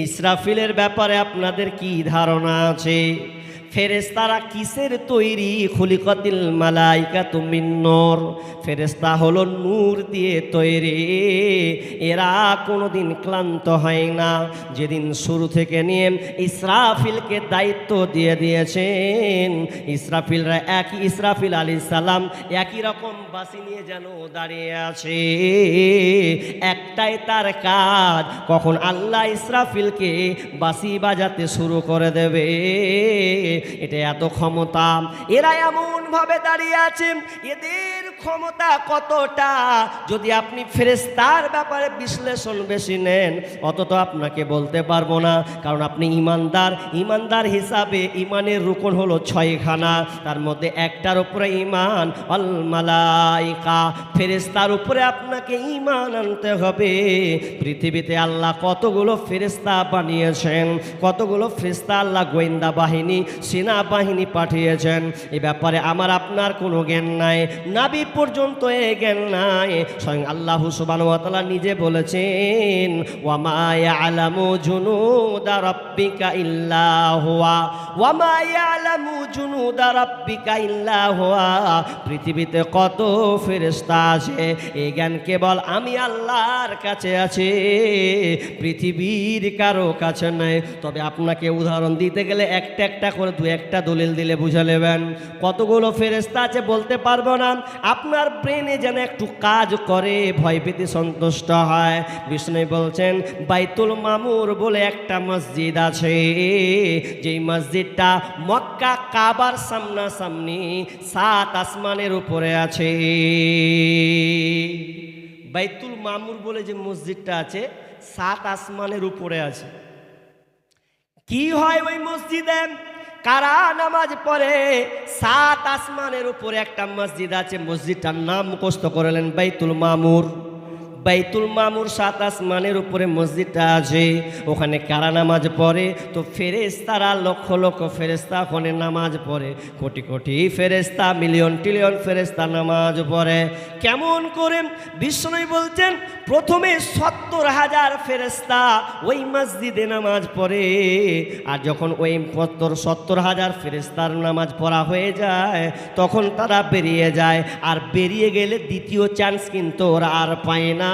ইসরাফিলের ব্যাপারে আপনাদের কি ধারণা আছে? ফেরেশতারা কিসের তৈরি? খুলিকাতিল মালাইকাতু মিন নূর, ফেরেশতা হলো নূর দিয়ে তৈরি। এরা কোনোদিন ক্লান্ত হয় না। যেদিন শুরু থেকে নিয়ে ইসরাফিলকে দায়িত্ব দিয়ে দিয়েছেন, ইসরাফিল আলাইহিস সালাম একই রকম বাঁশি নিয়ে যেন দাঁড়িয়ে আছে। একটাই তার কাজ, কখন আল্লাহ ইসরাফিলকে বাঁশি বাজাতে শুরু করে দেবে। এটা এত ক্ষমতা, এরা এমন ভাবে দাঁড়িয়ে আছে। এদের ক্ষমতা কতটা যদি আপনি ফেরেশতার ব্যাপারে বিশ্লেষণ বেশি নেন, অত তো আপনাকে বলতে পারবো না। কারণ আপনি ইমানদার হিসাবে ইমানের রুকন হলো 6খানা, তার মধ্যে একটার উপরে ইমান, আল মালাইকা, ফেরেশতার উপরে আপনাকে ইমান আনতে হবে। পৃথিবীতে আল্লাহ কতগুলো ফেরেশতা বানিয়েছেন, কতগুলো ফেরেশতা আল্লাহ গোয়েন্দা বাহিনী, সেনাবাহিনী পাঠিয়েছেন। এ ব্যাপারে আমার আপনার কোনো জ্ঞান নাই, নবী পর্যন্ত এ জ্ঞান নাই। স্বয়ং আল্লাহ সুবহানাহু ওয়া তাআলা নিজে বলেছেন, ওয়া মা ইয়ালামু জুনুদা রাব্বিকা ইল্লা হুয়া, ওয়া মা ইয়ালামু জুনুদা রাব্বিকা ইল্লা হুয়া। পৃথিবীতে কত ফেরেশতা আছে, এই জ্ঞান কেবল আমি আল্লাহর কাছে আছে, পৃথিবীর কারো কাছে নাই। তবে আপনাকে উদাহরণ দিতে গেলে একটা একটা করে দু একটা দলিল দিলে বুঝে নেবেন। কতগুলো ফেরেশতা আছে বলতে পারবো না। আপনার ব্রেনে যেন একটু কাজ করে, ভয় পেতে সন্তুষ্ট হয়। বিষ্ণু বলছেন, বাইতুল মামুর বলে একটা মসজিদ আছে, যেই মসজিদটা মক্কা কাবার সামনাসামনি 7 আসমানের উপরে আছে। বাইতুল মামুর বলে যে মসজিদটা আছে 7 আসমানের উপরে আছে। কি হয় ওই মসজিদে? কারা নামাজ পড়ে? 7 আসমানের উপরে একটা মসজিদ আছে, মসজিদটার নাম মুখস্থ করলেন বাইতুল মামুর। বাইতুল মামুর 7 আসমানের উপরে মসজিদটা আছে। ওখানে কারা নামাজ পড়ে? তো ফেরেশতারা লক্ষ লক্ষ ফেরেশতা ওখানে নামাজ পড়ে, কোটি কোটি ফেরেশতা, মিলিয়ন ট্রিলিয়ন ফেরেশতা নামাজ পড়ে। কেমন করে? বিষ্ণু বলছেন, প্রথমে 70,000 ফেরেশতা ওই মসজিদে নামাজ পড়ে। আর যখন ওই 70,000 ফেরেশতার নামাজ পড়া হয়ে যায়, তখন তারা বেরিয়ে যায়। আর বেরিয়ে গেলে দ্বিতীয় চান্স কিন্তু ওরা আর পায় না,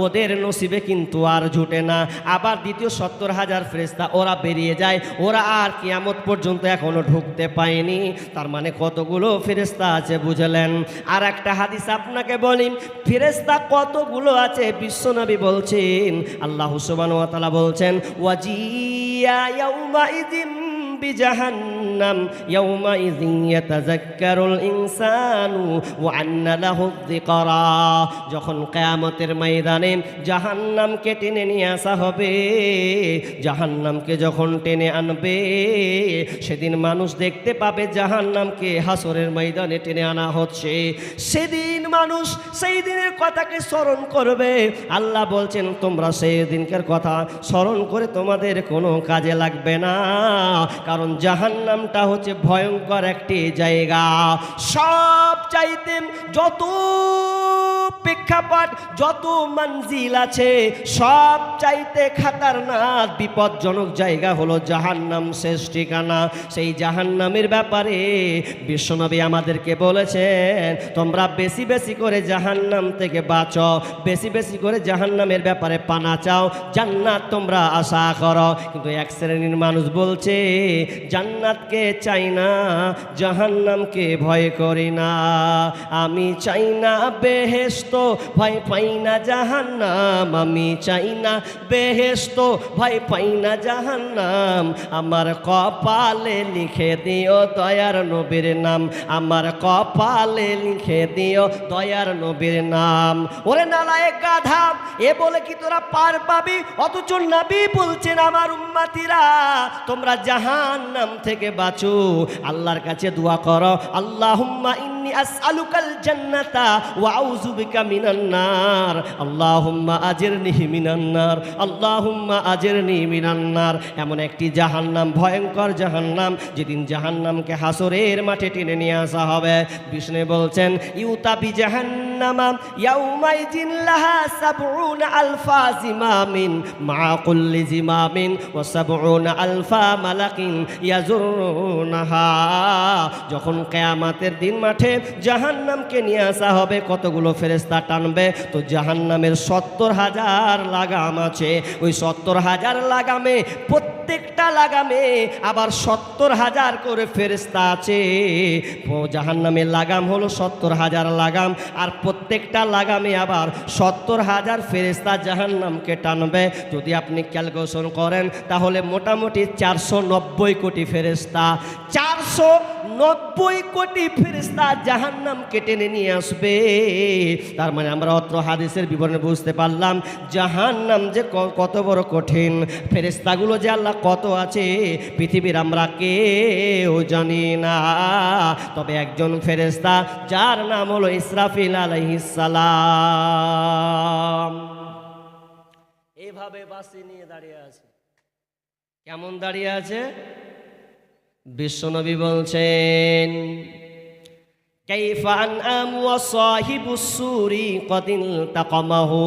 ওদের নসিবে কিন্তু আর জুটে না। আবার দ্বিতীয় 70,000 ফেরেশতা ওরা বেরিয়ে যায়, ওরা আর কিয়ামত পর্যন্ত এখনো ঢুকতে পায়নি। তার মানে কতগুলো ফেরেশতা আছে বুঝলেন? আর একটা হাদিস আপনাকে বলি, ফেরেশতা কতগুলো আছে বিশ্বনবী বলছেন, আল্লাহ সুবহানাহু ওয়া তাআলা বলছেন, ওয়াজিয়া ইয়াউমাইযিম বিজাহান্নাম ইয়াউমাইযিন ইয়াতাযাক্কারুল ইনসানু ওয়া আন্না লাহু যিকরা। যখন কিয়ামতের ময়দানে জাহান্নামকে টেনে নিয়ে আসা হবে, জাহান্নামকে যখন টেনে আনবে, সেদিন মানুষ দেখতে পাবে জাহান্নামকে হাসরের ময়দানে টেনে আনা হচ্ছে। সেদিন মানুষ সেই দিনের কথাকে স্মরণ করবে। আল্লাহ বলছেন, তোমরা সেই দিনকার কথা স্মরণ করে তোমাদের কোনো কাজে লাগবে না, কারণ জাহান্নামটা হচ্ছে ভয়ঙ্কর একটি জায়গা। সব চাইতে যত প্রেক্ষাপট, যত মঞ্জিল আছে, সব চাইতে খাতারনাক বিপজ্জনক জায়গা হলো জাহান্নাম, শেষ ঠিকানা। সেই জাহান্নামের ব্যাপারে বিশ্বনবী আমাদেরকে বলেছেন, তোমরা বেশি বেশি করে জাহান্নাম থেকে বাঁচো, বেশি বেশি করে জাহান্নামের ব্যাপারে পানা চাও, জান্নাত তোমরা আশা করো। কিন্তু এক শ্রেণীর মানুষ বলছে, জান্নাতকে চাই না, জাহান্নামকে ভয় করি না। আমি চাই না বেহেশত, ভয় পাই না জাহান্নাম। আমি চাই না বেহেশত, ভয় পাই না জাহান্নাম। আমার কপালে লিখে দিও দয়ার নবীর নাম, আমার কপালে লিখে দিও দয়ার নবীর নাম। ওরে নালায়েক গাধা, এ বলে কি তোরা পার পাবি? অথচ নবী বলছেন, আমার উম্মতিরা তোমরা জাহান্নাম থেকে বাঁচো। আল্লাহর কাছে দোয়া করো, আল্লাহুম্মা ইন্নী আসআলুকাল জান্নাতা ওয়া আউযু বিকা মিনান নার, আল্লাহুম্মা আজিরনি মিনান নার, আল্লাহুম্মা আজিরনি মিনান নার। এমন একটি জাহান্নাম, ভয়ঙ্কর জাহান্নাম, যেদিন জাহান্নামকে হাসরের মাঠে টেনে নিয়ে আসা হবে। বিষ্ণু বলছেন, ইউতা বি জাহান্নাম জাহান্নামা ইয়াউমাইযিন লাহা 70 আলফা জিমামিন মা কুল্লি জিমামিন ওয়া 70 আলফা মালাকিন ইয়াজুরুনাহা। যখন কিয়ামতের দিন মাঠে জাহান্নামকে নিয়ে আসা হবে, কতগুলো ফেরেশতা টানবে? তো জাহান্নামের 70,000 লাগাম আছে। ওই 70,000 লাগামে, প্রত্যেকটা লাগামে আবার 70,000 করে ফেরেশতা আছে। জাহান্নামের লাগাম হলো 70,000 লাগাম, আর প্রত্যেকটা লাগামে আবার 70,000 ফেরেশতা জাহান্নামকে টানবে। যদি আপনি ক্যালকুলেশন করেন তাহলে মোটামুটি 490 কোটি ফেরেশতা, 490 কোটি ফেরেশতা জাহান্নামকে টেনে নিয়ে আসবে। তার মানে আমরা অত্র হাদিসের বিবরণে বুঝতে পারলাম জাহান্নাম যে কত বড় কঠিন, ফেরেশতাগুলো যে আল্লাহ কত আছে পৃথিবীর আমরা কেউ জানি না। তবে একজন ফেরেশতা যার নাম হলো ইসরাফিল আলাইহিস সালাম, এইভাবে বাঁশি নিয়ে দাঁড়িয়ে আছে। কেমন দাঁড়িয়ে আছে? বিশ্বনবী বলছেন কাইফা আনআম ওয়া সাহিবুস সুরি কদ ইলতাকামাহু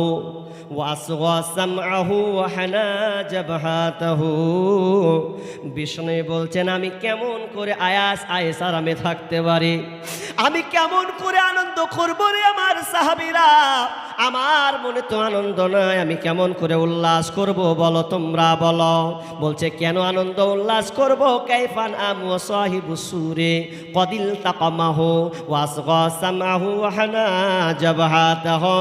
ওয়া আসগা সামআহু ওয়া হানা জাবহাতাহু। বিষ্ণু বলছেন আমি কেমন করে আয়েস আরামে থাকতে পারি, আমি কেমন করে আনন্দ করব রে আমার সাহাবীরা, আমার মনে তো আনন্দ নাই, আমি কেমন করে উল্লাস করব বলো, তোমরা বলো। বলছে কেন আনন্দ উল্লাস করব? কাইফান আম ওয়া সাহিবুস সুরি কদ ইলতাকামাহু ওয়া আসগা সামআহু ওয়া হানা জাবহাতাহু।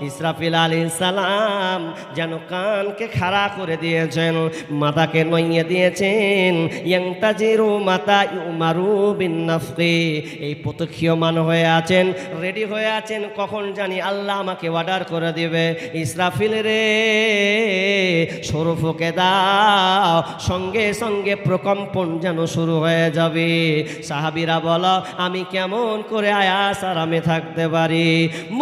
ইসরাফিল আলাইহিস সালাম যেন কানকে খাড়া করে দিয়েছেন, মাথাকে নইয়ে দিয়েছেন। ইয়ান্তাজিরু মাতা ইউমারু বিন নাফকি, এই প্রতীক্ষমান হয়ে আছেন, রেডি হয়ে আছেন, কখন জানি আল্লাহ আমাকে অর্ডার করে দিবে। ইসরাফিল রে সরফকে দাও, সঙ্গে সঙ্গে প্রকম্পন যেন শুরু হয়ে যাবে। সাহাবীরা বলো আমি কেমন করে আয়াস আরামে থাকতে পারি?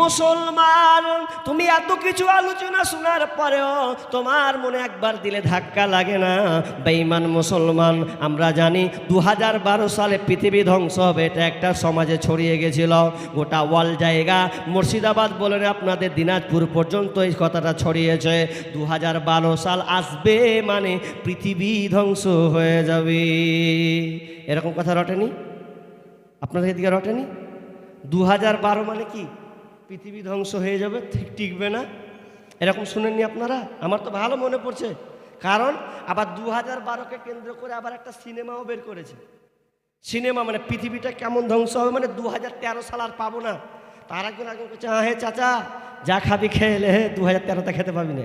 মুসলমান, তুমি এত কিছু আলোচনা শোনার পরেও তোমার মনে একবার দিলে ধাক্কা লাগে না? বেঈমান মুসলমান, আমরা জানি 2012 সালে পৃথিবী ধ্বংস হবে, এটা একটা সমাজে ছড়িয়ে গেছিল, গোটা ওয়ার্ল্ড জায়গা, মুর্শিদাবাদ বলেন আপনাদের দিনাজপুর পর্যন্ত এই কথাটা ছড়িয়েছে। 2012 সাল আসবে মানে পৃথিবী ধ্বংস হয়ে যাবে, এরকম কথা রটেনি? আপনাদের এদিকে রটেনি? 2012 মানে কি? পৃথিবী ধ্বংস হয়ে যাবে, টিকবে না, এরকম শুনেননি আপনারা? আমার তো ভালো মনে পড়ছে, কারণ আবার 2012কে কেন্দ্র করে আবার একটা সিনেমাও বের করেছে। সিনেমা মানে পৃথিবীটা কেমন ধ্বংস হবে, মানে 2013 সাল আর পাবো না। তার একজন আগে বলছে হে চাচা যা খাবি খেয়ে 2013তে খেতে পাবি না।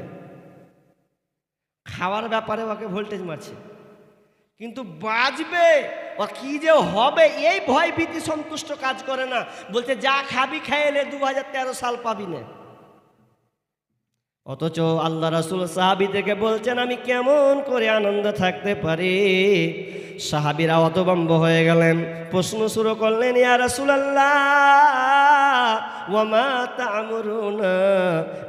খাওয়ার ব্যাপারে ওকে ভোল্টেজ মারছে, কিন্তু বাঁচবে ও কি যে হবে এই ভয় ভীতি সন্তুষ্ট কাজ করে না। বলছে যা খাবি খেয়ে 2013 সাল পাবি না। অথচ আল্লাহ রাসূল সাহাবীদেরকে বলছেন আমি কেমন করে আনন্দ থাকতে পারি। সাহাবীরা হতভম্ব হয়ে গেলেন, প্রশ্ন শুরু করলেন ইয়া রাসূলুল্লাহ ওয়া মা তা'মুরুনা,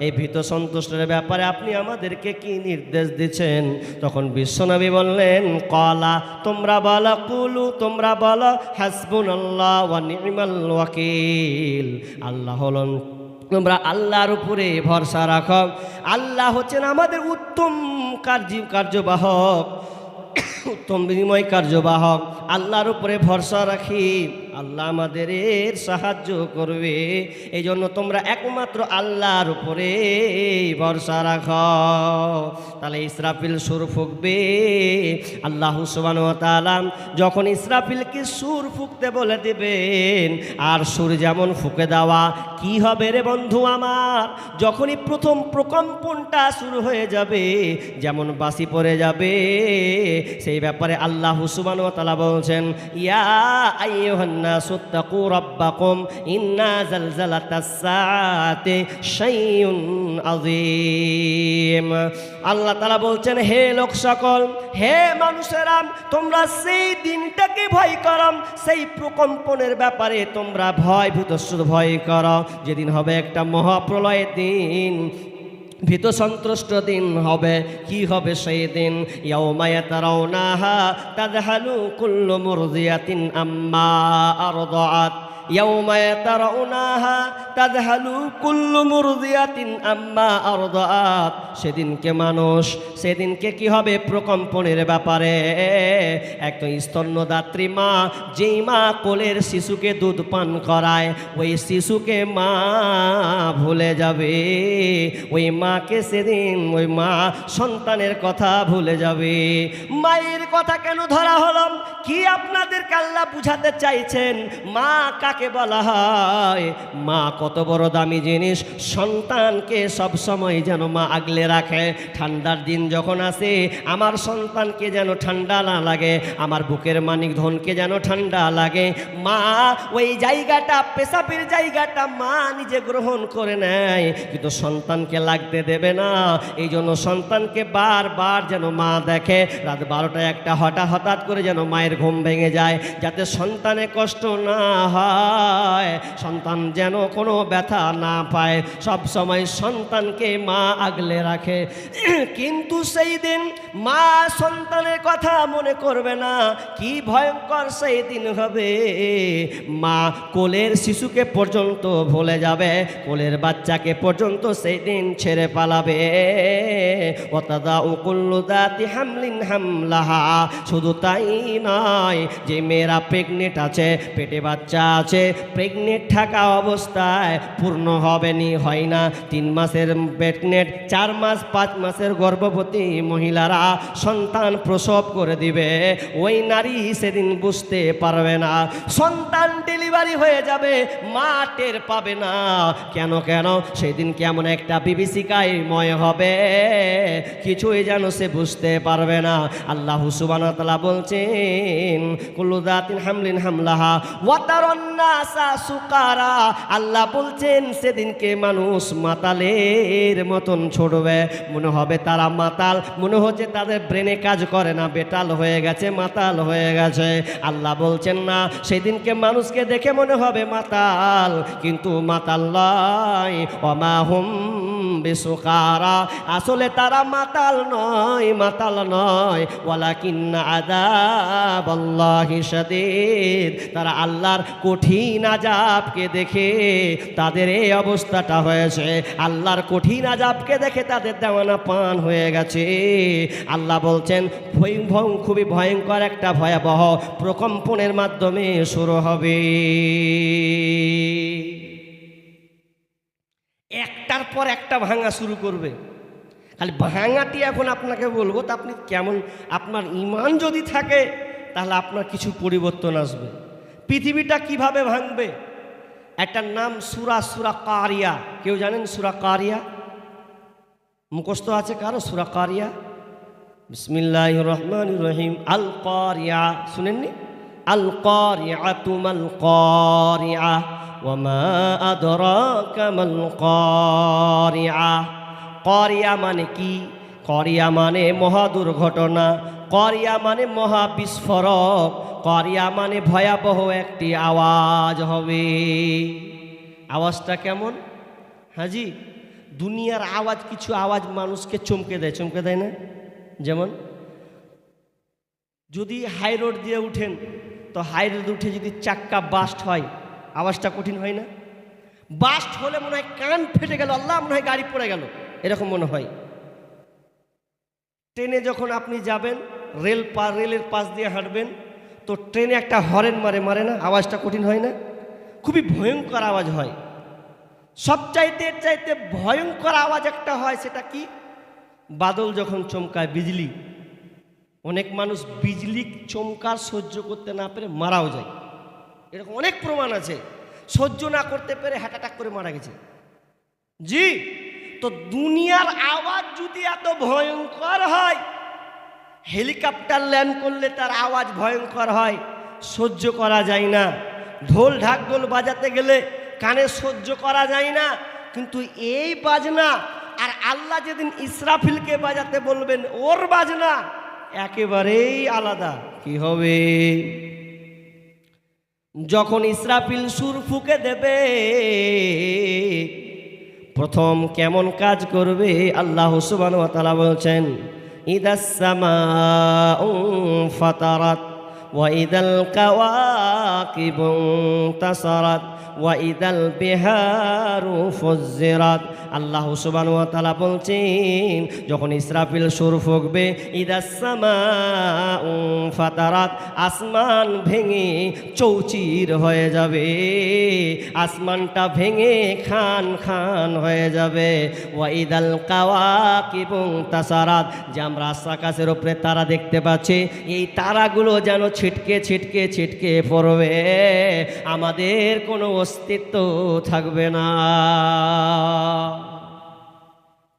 এই ভীত সন্তুষ্টের ব্যাপারে আপনি আমাদেরকে কি নির্দেশ দিচ্ছেন? তখন বিশ্বনবী বললেন ক্বালা, তোমরা বলো, কুলু তোমরা বলো, হাসবুনাল্লাহ ওয়া নি'মাল ওয়াকিল, আল্লাহ হলেন, তোমরা আল্লাহর উপরে ভরসা রাখো, আল্লাহ হচ্ছেন আমাদের উত্তম কার্যবাহক, উত্তম বিনিময় কার্যবাহক, আল্লাহর উপরে ভরসা রাখি, আল্লাহ আমাদের সাহায্য করবে। এই জন্য তোমরা একমাত্র আল্লাহর উপরে ভরসা রাখো। তাহলে ইসরাফিল সুর ফুঁকবে। আল্লাহ সুবহানাহু ওয়া তাআলা যখন ইসরাফিলকে সুর ফুঁকতে বলে দেবেন, আর সুর যেমন ফুঁকে দেওয়া, কি হবে রে বন্ধু আমার? যখনই প্রথম প্রকম্পনটা শুরু হয়ে যাবে, যেমন বাঁশি পড়ে যাবে, সেই ব্যাপারে আল্লাহ সুবহানাহু ওয়া তাআলা বলছেন ইয়া আইয়ুহান নাসু তাকু রাব্বাকুম ইন্না জালজালাতাস সাআতি শাইউন আযীম। আল্লাহ তাআলা বলছেন হে লোক সকল, হে মানুষেরা, তোমরা সেই দিনটাকে ভয় করো, সেই প্রকম্পনের ব্যাপারে তোমরা ভয় করো, যেদিন হবে একটা মহাপ্রলয়ের দিন, ভীত সন্ত্রস্ত দিন হবে। কি হবে সেই দিন? ইয়াউমা ইয়াতারাউনাহা তাযহালু কুল্লু মুরদিয়াতিন আম্মা আরদাআত, ইয়াউমা তারাউনাহা তাযহালু কুল্লু মুরদিয়াতিন আম্মা আরদাআত, সেদিনকে মানুষ, সেদিনকে কি হবে, প্রকম্পনের ব্যাপারে। এক তো স্তন্যদাত্রী মা, যেই মা কোলের শিশুকে দুধ পান করায়, ওই শিশুকে মা ভুলে যাবে। ওই মাকে সেদিন ওই মা সন্তানের কথা ভুলে যাবে। মায়ের কথা কেন ধরা হলো? কি আপনাদেরকে আল্লাহ বুঝাতে চাইছেন? মা কাকে বলা হয়? মা কত বড় দামি জিনিস। সন্তানকে সব সময় যেন মা আগলে রাখে। ঠান্ডার দিন যখন আসে, আমার সন্তানকে যেন ঠান্ডা না লাগে, আমার বুকের মানিক ধনকে যেন ঠান্ডা লাগে। মা ওই জায়গাটা, পেশাবের জায়গাটা মা নিজে গ্রহণ করে নেয়, কিন্তু সন্তানকে লাগতে দেবে না। এই জন্য সন্তানকে বারবার যেন মা দেখে। রাত 12টা 1টা হঠাৎ করে যেন মায়ের ঘুম ভেঙে যায়, যাতে সন্তানে কষ্ট না হয়, সন্তান যেন কোনো ব্যথা না পায়। সব সময় সন্তানকে মা আগলে রাখে। কিন্তু সেই দিন মা সন্তানের কথা মনে করবে না। কি ভয়ঙ্কর সেই দিন হবে! মা কোলের শিশুকে পর্যন্ত ভুলে যাবে, কোলের বাচ্চাকে পর্যন্ত সেই দিন ছেড়ে পালাবে। ওয়াতাদাউ কুল্লু যাতি হামলিন হামলাহা, শুধু তাই নয়, যে মেয়েরা প্রেগনেন্ট আছে, পেটে বাচ্চা আছে, প্রেগনেন্ট থাকা অবস্থায় পূর্ণ হবেনি, হয় না, 3 মাসের প্রেগনেন্ট, 4 মাস 5 মাসের গর্ভবতী মহিলারা সন্তান প্রসব করে দিবে। ওই নারী সেদিন বুঝতে পারবে না, সন্তান ডেলিভারি হয়ে যাবে, মা টের পাবে না। কেন সেদিন কেমন একটা বিভীষিকাময় হবে, কিছুই যেন সে বুঝতে পারবে না। আল্লাহ সুবহানাহু ওয়া তাআলা বলছেন, কুল্লু যাতিন হামলিন হামলাহা ওয়া তারান নাসা সুকারা। আল্লাহ বলছেন সেদিনকে মানুষ মাতালের মতন ছড়বে, মনে হবে তারা মাতাল, মনে হচ্ছে তাদের ব্রেনে কাজ করে না, বেতাল হয়ে গেছে, মাতাল হয়ে গেছে। আল্লাহ বলছেন না, সেদিনকে মানুষকে দেখে মনে হবে মাতাল, কিন্তু মাতাল নয়। ওমা হুম বিসুকারা, আসলে তারা মাতাল নয়, মাতাল নয়। ওয়ালাকিন্না আযাবাল্লাহি শাদীদ, তারা আল্লাহর কঠিন আযাবকে দেখে তাদের এই অবস্থাটা হয়েছে। আল্লাহর কঠিন আযাবকে দেখে তাদের দেওয়ানা পান হয়ে গেছে। আল্লাহ বলছেন খুবই ভয়ঙ্কর একটা ভয়াবহ প্রকম্পনের মাধ্যমে শুরু হবে। একটার পর একটা ভাঙা শুরু করবে। খালি ভাঙাটি এখন আপনাকে বলবো, তা আপনি কেমন, আপনার ঈমান যদি থাকে তাহলে আপনার কিছু পরিবর্তন আসবে। পৃথিবীটা কিভাবে ভাঙবে? একটা নাম সূরা কারিয়া। কেউ জানেন সূরা কারিয়া? মুখস্থ আছে কারো সূরা কারিয়া? বিসমিল্লাহির রহমানির রহিম। আল কারিয়া শুনেননি? আল কারিয়াতু মাল কারিয়া ওয়া মা আদরাকা মাল কারিয়া। কারিয়া মানে কি? কারিয়া মানে মহা দুর্ঘটনা, কারিয়া মানে মহা বিস্ফোরক, কারিয়া মানে ভয়াবহ একটি আওয়াজ হবে। আওয়াজটা কেমন? হাজি, দুনিয়ার আওয়াজ, কিছু আওয়াজ মানুষকে চমকে দেয় না? যেমন যদি হাই রোড দিয়ে উঠেন, তো হাই রোড উঠে যদি চাক্কা বাস্ট হয়, আওয়াজটা কঠিন হয় না? বাস্ট হলে মনে হয় কান ফেটে গেল, আল্লাহ মনে হয় গাড়ি পড়ে গেল, এরকম মনে হয়। ট্রেনে যখন আপনি যাবেন, রেলের পাশ দিয়ে হাঁটবেন, তো ট্রেনে একটা হরেন মারে না, আওয়াজটা কঠিন হয় না? খুবই ভয়ঙ্কর আওয়াজ হয়। সবচাইতে ভয়ঙ্কর আওয়াজ একটা হয়, সেটা কি? বাদল যখন চমকায়, বিজলি। অনেক মানুষ বিজলি চমকার সহ্য করতে না পেরে মারাও যায়, এরকম অনেক প্রমাণ আছে। সহ্য না করতে পেরে হার্ট অ্যাটাক করে মারা গেছে। জি, তো দুনিয়ার আওয়াজ যদি এত ভয়ঙ্কর হয়, হেলিকপ্টার ল্যান্ড করলে তার আওয়াজ ভয়ঙ্কর হয়, সহ্য করা যায় না। ঢোল ঢাকঢোল বাজাতে গেলে কানে সহ্য করা যায় না, কিন্তু এই বাজনা আর আল্লাহ যেদিন ইসরাফিলকে বাজাতে বলবেন, ওর বাজনা একেবারেই আলাদা। কি হবে? যখন ইসরাফিল সুর ফুঁকে দেবে, প্রথম কেমন কাজ করবে আল্লাহ সুবহানাহু ওয়া তাআলা বলছেন, ইদাস সামাউ ফাতারাত ওয়াইদাল কাওয়াকিবু ইনতাসারাত ওয়াইদাল বিহারু ফুজ্জিরাত। আল্লাহ সুবহানাহু ওয়া তাআলা বলছেন, যখন ইসরাফিল সুর ফুঁকবে, ইদাস সামাউ ফাতারাত, আসমান ভেঙে চৌচির হয়ে যাবে, আসমানটা ভেঙে খান খান হয়ে যাবে। ওয়াইদাল কাওয়াকিবু ইনতাসারাত, যে আমরা আকাশের উপরে তারা দেখতে পাচ্ছি, এই তারাগুলো যেন ছিটকে ছিটকে ছিটকে পড়বে, আমাদের কোনো অস্তিত্ব থাকবে না।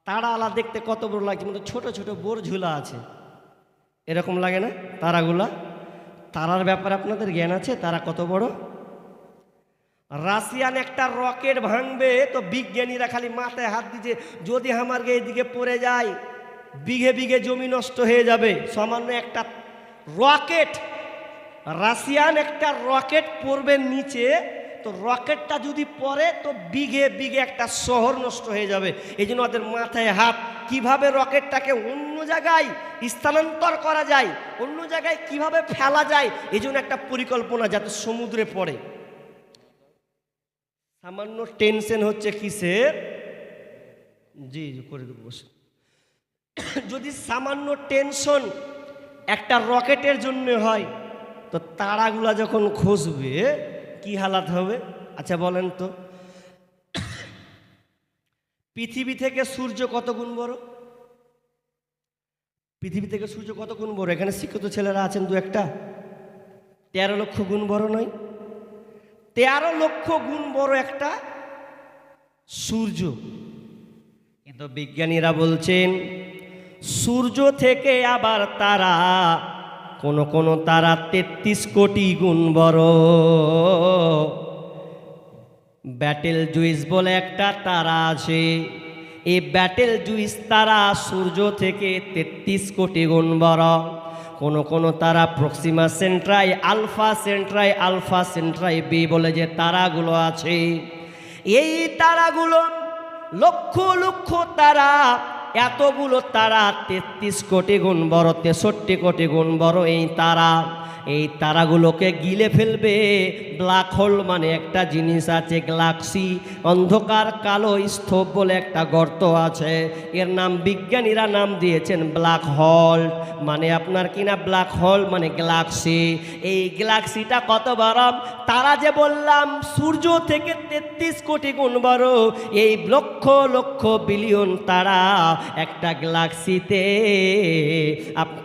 তারা আলা দেখতে কত বড় লাগছে, কিন্তু ছোট ছোট বোর ঝুলা আছে, এরকম লাগে না তারাগুলা? তারার ব্যাপারে আপনাদের জ্ঞান আছে? তারা কত বড়? রাশিয়ান একটা রকেট ভাঙবে তো বিজ্ঞানীরা খালি মাথায় হাত দিচ্ছে, যদি আমার এইদিকে পড়ে যায় বিঘে বিঘে জমি নষ্ট হয়ে যাবে। সামান্য একটা রকেট, রাশিয়ান একটা রকেট পড়বে নিচে, তো রকেটটা যদি পড়ে তো বিঘে বিঘে একটা শহর নষ্ট হয়ে যাবে। এই জন্য ওদের মাথায় হাত, কিভাবে রকেটটাকে অন্য জায়গায় স্থানান্তর করা যায়, অন্য জায়গায় কিভাবে ফেলা যায়, এই জন্য একটা পরিকল্পনা যাতে সমুদ্রে পড়ে। সামান্য টেনশন হচ্ছে কিসের? জি করে দেবো বসে। যদি সামান্য টেনশন একটা রকেটের জন্য হয়, তো তারাগুলা যখন খসবে কি হালাত হবে? আচ্ছা বলেন তো, পৃথিবী থেকে সূর্য কত গুণ বড়? পৃথিবী থেকে সূর্য কত গুণ বড়? এখানে শিক্ষিত ছেলেরা আছেন দু একটা, 13 লক্ষ গুণ বড় নয়? 13 লক্ষ গুণ বড় একটা সূর্য। কিন্তু বিজ্ঞানীরা বলছেন সূর্য থেকে আবার তারা, কোন কোন তারা 33 কোটি গুণ বড়। ব্যাটেল জুইস বলে একটা তারা আছে, এই ব্যাটেল জুইস তারা সূর্য থেকে 33 কোটি গুণ বড়। কোন কোন তারা Proxima Centauri, Alpha Centauri, Alpha Centauri B বলে যে তারাগুলো আছে, এই তারাগুলো লক্ষ লক্ষ তারা, এতগুলো তারা 33 কোটি গুণ বড়, 63 কোটি গুণ বড় এই তারা। এই তারাগুলোকে গিলে ফেলবে ব্ল্যাক হোল মানে একটা জিনিস আছে, গ্যালাক্সি, অন্ধকার কালো স্তূপ বলে একটা গর্ত আছে, এর নাম বিজ্ঞানীরা নাম দিয়েছেন ব্ল্যাক হোল। মানে আপনার কিনা ব্ল্যাক হোল মানে গ্যালাক্সি। এই গ্যালাক্সিটা কত বড়? তারা যে বললাম সূর্য থেকে 33 কোটি গুণ বড়, এই লক্ষ লক্ষ বিলিয়ন তারা একটা গ্যালাক্সিতে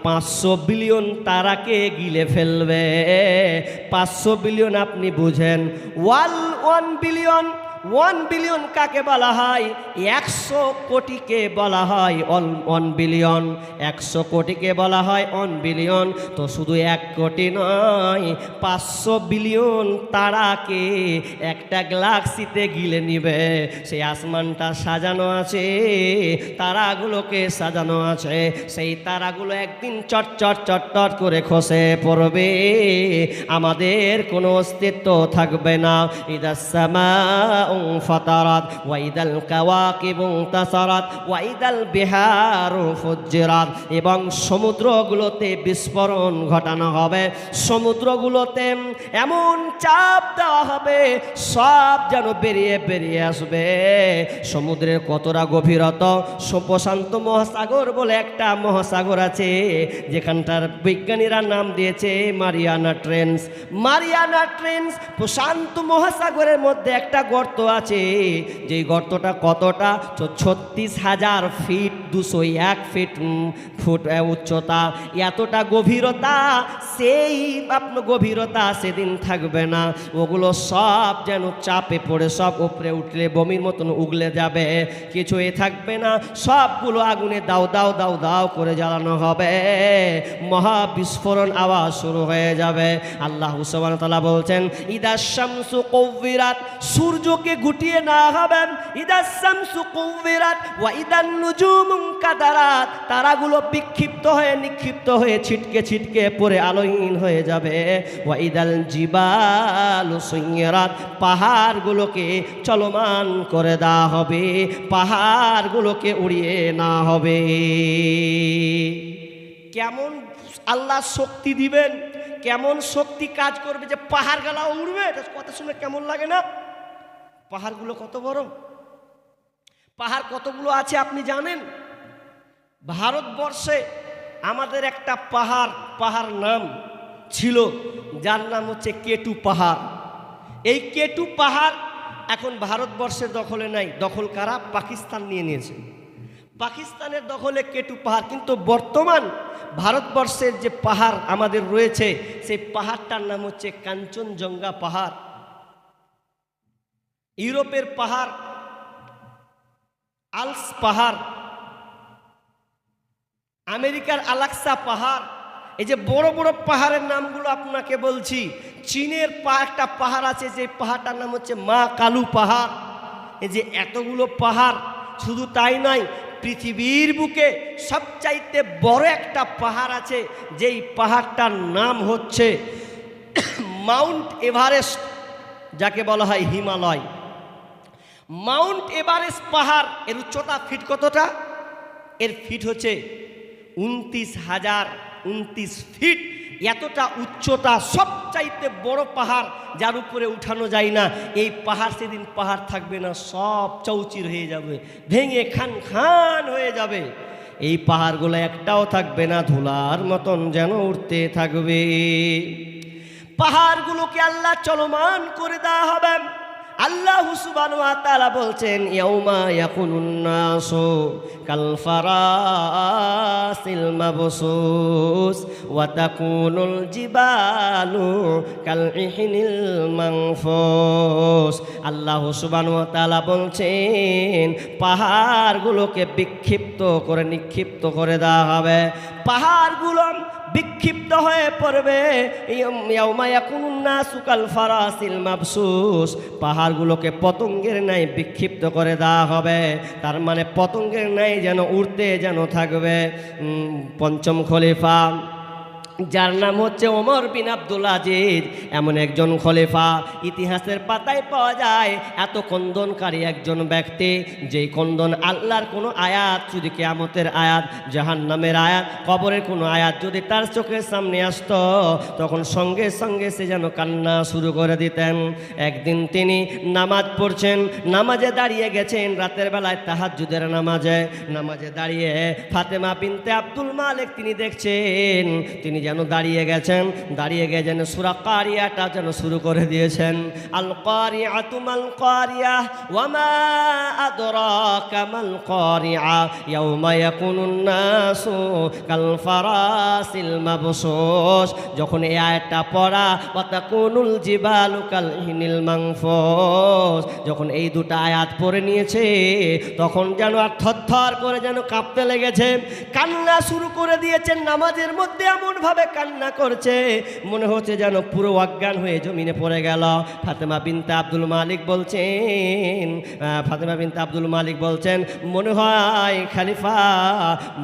500 বিলিয়ন তারাকে গিলে ফেলবে। 500 বিলিয়ন আপনি বুঝেন, 1 বিলিয়ন, 1 বিলিয়ন কাকে বলা হয়? 100 কোটিকে বলা হয় 1 বিলিয়ন। 100 কোটিকে বলা হয় 1 বিলিয়ন। তো শুধু 1 কোটি নয়, 500 বিলিয়ন তারাকে একটা গ্যালাক্সিতে গিলে নিবে। সেই আসমানটা সাজানো আছে, তারাগুলোকে সাজানো আছে, সেই তারাগুলো একদিন চট চট চট চট করে খসে পড়বে, আমাদের কোনো অস্তিত্ব থাকবে না। ইদাস সামাউ ফাতারাত ওয়াইদাল কাওয়াকিবু ইনতাসারাত ওয়াইদাল বিহারু ফুজ্জিরাত, এবং সমুদ্রগুলোতে বিস্ফোরণ ঘটানো হবে, সমুদ্রগুলোতে এমন চাপ দেওয়া হবে সব যেন বেরিয়ে বেরিয়ে আসবে। সমুদ্রের কতটা গভীরতা? প্রশান্ত মহাসাগর বলে একটা মহাসাগর আছে, যেখানটার বিজ্ঞানীরা নাম দিয়েছে মারিয়ানা ট্রেঞ্চ। মারিয়ানা ট্রেঞ্চ প্রশান্ত মহাসাগরের মধ্যে একটা গর্ত আছে, যেই গর্তটা কতটা? 36,000 ফিট, 201 ফিট ফুট উচ্চতা, এতটা গভীরতা। সেই আপনার গভীরতা সেদিন থাকবে না, ওগুলো সব যেন চাপে পড়ে সব উপরে উঠলে বমির মতন উগলে যাবে, কিছুই থাকবে না, সবগুলো আগুনে দাও দাও দাও দাও করে জ্বালানো হবে, মহা বিস্ফোরণ আওয়াজ শুরু হয়ে যাবে। আল্লাহ সুবহানাহু ওয়া তাআলা বলছেন ইদাশ শামসু কুওয়িরাত, সূর্যকে গুটিয়ে না হবে, ইদাশ শামসু কুওয়িরাত ওয়া ইদান নুজুমু কাদারাত, তারাগুলো বিক্ষিপ্ত হয়ে নিক্ষিপ্ত হয়ে ছিটকে ছিটকে পড়ে আলোহীন হয়ে যাবে। ওয়া ইদাল জিবালু সুয়িরাত, পাহাড়গুলোকে চলমান করে দেওয়া হবে, পাহাড়গুলোকে উড়িয়ে না হবে। কেমন আল্লাহ শক্তি দিবেন, কেমন শক্তি কাজ করবে যে পাহাড় গালা উড়বে? কথা শুনে কেমন লাগে না? পাহাড়গুলো কত বড়, পাহাড় কতগুলো আছে আপনি জানেন? ভারতবর্ষে আমাদের একটা পাহাড় নাম ছিল, যার নাম হচ্ছে কেটু পাহাড়। এই কেটু পাহাড় এখন ভারতবর্ষের দখলে নাই। দখল কারা? পাকিস্তান নিয়ে নিয়েছে। পাকিস্তানের দখলে কেটু পাহাড়। কিন্তু বর্তমান ভারতবর্ষের যে পাহাড় আমাদের রয়েছে, সেই পাহাড়টার নাম হচ্ছে কাঞ্চনজঙ্ঘা পাহাড়। ইউরোপের পাহাড় আল্পস পাহাড়, আমেরিকার আলাস্কা পাহাড়। এই যে বড় বড় পাহাড়ের নামগুলো আপনাকে বলছি। চীনের একটা পাহাড় আছে, যে পাহাড়টার নাম হচ্ছে মা কালু পাহাড়। এই যে এতগুলো পাহাড়, শুধু তাই নয়, পৃথিবীর বুকে সবচাইতে বড় একটা পাহাড় আছে, যেই পাহাড়টার নাম হচ্ছে মাউন্ট এভারেস্ট, যাকে বলা হয় হিমালয়। মাউন্ট এভারেস্ট পাহাড়, এর উচ্চতা ফিট কতটা? এর ফিট হচ্ছে 29,029 ফিট। এতটা উচ্চতা, সবচাইতে বড় পাহাড়, যার উপরে উঠানো যায় না। এই পাহাড় সেদিন পাহাড় থাকবে না, সব চৌচির হয়ে যাবে, ভেঙে খান খান হয়ে যাবে। এই পাহাড়গুলো একটাও থাকবে না, ধুলার মতন যেন উঠতে থাকবে। পাহাড়গুলোকে আল্লাহ চলমান করে দেওয়া হবে। আল্লাহ সুবহানাহু ওয়া তাআলা বলছেন, ইয়াউমা ইয়াকুনুন নাসু কাল ফারাসিল মাবসুস ওয়া তাকুনুল জিবালু কাল ইহনিল মানফুস। আল্লাহ সুবহানাহু ওয়া তাআলা বলছেন, পাহাড়গুলোকে নিক্ষিপ্ত করে দেওয়া হবে। পাহাড়গুলো বিক্ষিপ্ত হয়ে পড়বে। ইয়াউমা ইয়াকুনুন নাসু কাল ফারাসিল মাবসুস, পাহাড়গুলোকে পতঙ্গের ন্যায় বিক্ষিপ্ত করে দেওয়া হবে। তার মানে পতঙ্গের ন্যায় যেন উড়তে যেন থাকবে। পঞ্চম খলিফা, যার নাম হচ্ছে ওমর বিন আব্দুল আজিজ, এমন একজন খলিফা ইতিহাসের পাতায় পাওয়া যায়। এত কন্দনকারী একজন ব্যক্তি, যেই কন্দন আল্লাহর কোনো আয়াত, যদি কিয়ামতের আয়াত, জাহান্নামের আয়াত, কবরের কোনো আয়াত যদি তার চোখের সামনে আসতো, তখন সঙ্গে সঙ্গে সে যেন কান্না শুরু করে দিতেন। একদিন তিনি নামাজ পড়ছেন, নামাজে দাঁড়িয়ে গেছেন, রাতের বেলায় তাহাজ্জুদের নামাজে দাঁড়িয়ে ফাতেমা বিনতে আব্দুল মালিক তিনি দেখছেন, তিনি যেন দাঁড়িয়ে গিয়ে যেন সূরা কারিয়াটা যেন শুরু করে দিয়েছেন। আল কারিআতু মাল কারিয়া ওয়া মা আদরাকা মাল কারিআ ইয়াউমা ইয়াকুনুন নাসু কাল ফারাসিল মাবসুস। যখন এই আয়াতটা পড়া, ওয়া তাকুনুল জিবালু কাল ইহনিল মানফুস, যখন এই দুটো আয়াত পড়ে নিয়েছে, তখন যেন আর থরথর করে যেন কাঁপতে লেগেছে, কান্না শুরু করে দিয়েছেন। নামাজের মধ্যে এমন ভাবে কান্না করছে, মনে হচ্ছে যেন পুরো অজ্ঞান হয়ে জমিনে পড়ে গেল। ফাতেমা বিনতে আব্দুল মালিক বলছেন, মনে হয় খলিফা,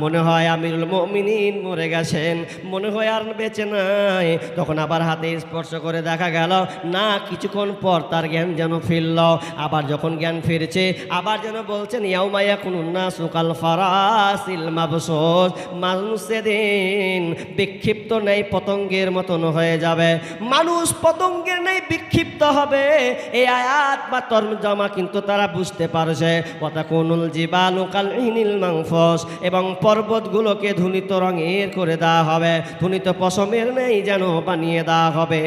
মনে হয় আমিরুল মুমিনিন মরে গেছেন, মনে হয় আর বেঁচে নাই। তখন আবার হাতে স্পর্শ করে দেখা গেল না, কিছুক্ষণ পর তার জ্ঞান যেন ফিরল। আবার যখন জ্ঞান ফিরছে, আবার যেন বলছেন, ইয়াউমা ইয়াকুনুন নাসু কাল ফারাসিল মাবসুস, মানুষ সেদিন বিক্ষিপ্ত নেই, পতঙ্গের মতন হয়ে যাবে। মানুষ পতঙ্গের নেই বিক্ষিপ্ত হবে। এই আয়াত বা তরজমা কিন্তু তারা বুঝতে পারছে। ওয়া তাকুনুল জিবালু কাল ইহনিল মানফুস, এবং পর্বতগুলোকে ধুনিত রঙের করে দেওয়া হবে, ধুনিত পশমের নেই যেন বানিয়ে দেওয়া হবে।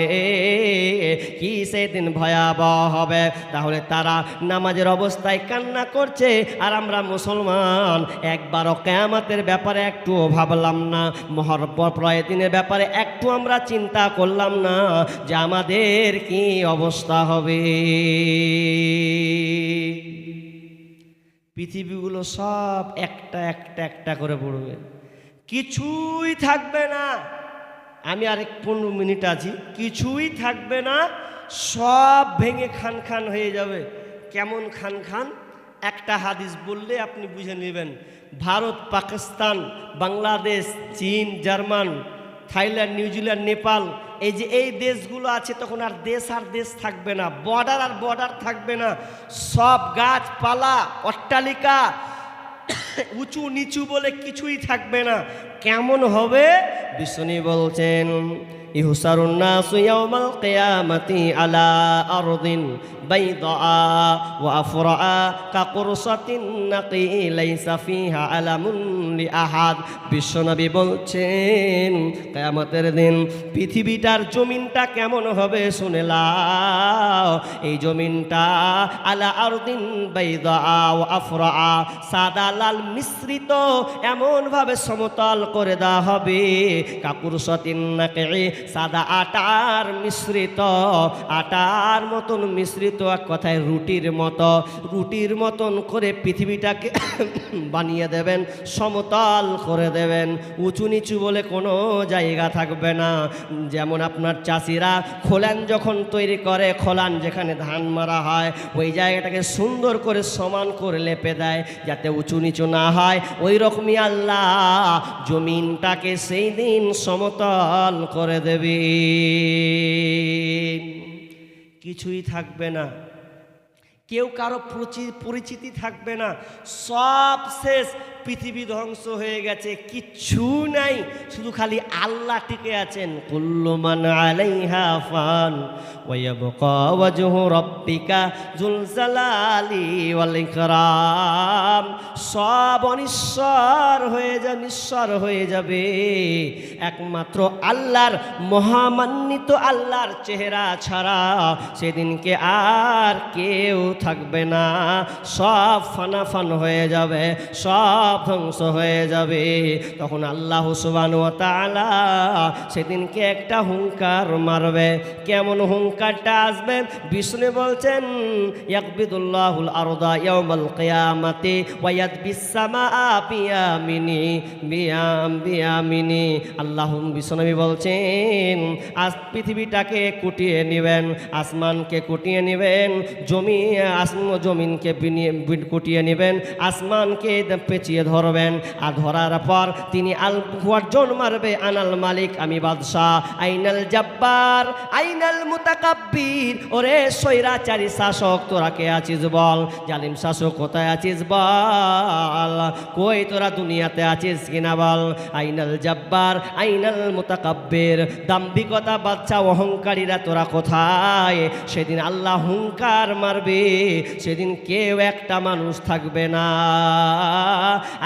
কি সেদিন ভয়াবহ হবে। তাহলে তারা নামাজের অবস্থায় কান্না করছে, আর আমরা মুসলমান একবারও কিয়ামতের ব্যাপারে একটুও ভাবলাম না, মহাপ্রলয় দিনের ব্যাপারে একটু আমরা চিন্তা করলাম না যে আমাদের কি অবস্থা হবে। পৃথিবীগুলো সব একটা করে পড়বে, কিছুই থাকবে না। আমি আরেক 15 মিনিট আছি, কিছুই থাকবে না, সব ভেঙে খান খান হয়ে যাবে। কেমন খান খান? একটা হাদিস বললে আপনি বুঝে নেবেন। ভারত, পাকিস্তান, বাংলাদেশ, চীন, জার্মান, থাইল্যান্ড, নিউজিল্যান্ড, নেপাল, এই যে এই দেশগুলো আছে, তখন আর দেশ থাকবে না, বর্ডার থাকবে না। সব গাছপালা, অট্টালিকা, উঁচু নিচু বলে কিছুই থাকবে না। কেমন হবে? বিষ্ণু বলছেন ইহসারুন নাসু ইয়াউমাল কিয়ামাতি আলা আরদিন বাইদা ওয়া আফরা কাকুরসাতিন নাকি লাইসা ফিহা আলামুন লিআহাদ। বিশ্বনবী বলছেন কিয়ামতের দিন পৃথিবীটার জমিনটা কেমন হবে শুনে লাও। এই জমিনটা আলা আরদিন বাইদা ওয়া আফরা, সাদা লাল মিশ্রিত এমনভাবে সমতল করে দেওয়া হবে। কাকুরসাতিন নাকি, সাদা আটার মিশ্রিত, আটার মতন মিশ্রিত, এক কথায় রুটির মতন করে পৃথিবীটাকে বানিয়ে দেবেন, সমতল করে দেবেন, উঁচু নিচু বলে কোনো জায়গা থাকবে না। যেমন আপনার চাষিরা খোলান যখন তৈরি করে, খোলান যেখানে ধান মারা হয়, ওই জায়গাটাকে সুন্দর করে সমান করে লেপে দেয় যাতে উঁচু নিচু না হয়। ওই রকমই আল্লাহ জমিনটাকে সেই দিন সমতল করে দেবে, কিছুই থাকবে না, কেউ কারো পরিচিতি থাকবে না, সব শেষ, পৃথিবী ধ্বংস হয়ে গেছে, কিচ্ছু নাই, শুধু খালি আল্লাহ টিকে আছেন। কুল্লু মান আলাইহা ফান ওয়া ইয়াবকা ওয়াজহু রাব্বিকা যুল জালালি ওয়াল ইকরাম। সব অনিশ্বর হয়ে যাবে, নিঃস্বর হয়ে যাবে, একমাত্র আল্লাহর, মহামান্বিত আল্লাহর চেহারা ছাড়া সেদিনকে আর কেউ থাকবে না। সব ফানাফান হয়ে যাবে, সব ধ্বংস হয়ে যাবে। তখন আল্লাহ সুবহানাহু ওয়া তাআলা সেদিনকে একটা হুঙ্কার মারবে। কেমন হুঙ্কারটা আসবে? বিষ্ণু বলছেন ইয়াকবিদুল্লাহুল আরদা ইয়াউমাল কিয়ামাতি ওয়া ইয়াদবিস সামাআ বিয়ামিনি। আল্লাহ বিষ্ণু বলছেন আজ পৃথিবীটাকে কুটিয়ে নেবেন, আসমানকে কুটিয়ে নেবেন, জমিনকে কুটিয়ে নেবেন, আসমানকে পেঁচিয়ে ধরবেন। আর ধরার পর তিনি গর্জন মারবে আনাল মালিক, আমি বাদশাহ, আইনাল জব্বার আইনাল মুতাকাব্বির। ওরে স্বৈরাচারী শাসক, তোরা কে আছিস বল? জালিম শাসক কোথায় আছিস বল? কই তোরা দুনিয়াতে আছিস কিনা বল? আইনাল জব্বার আইনাল মুতাকাব্বির, দাম্ভিকতা বাচ্চা অহংকারীরা তোরা কোথায়? সেদিন আল্লাহ হুঙ্কার মারবে, সেদিন কেউ একটা মানুষ থাকবে না।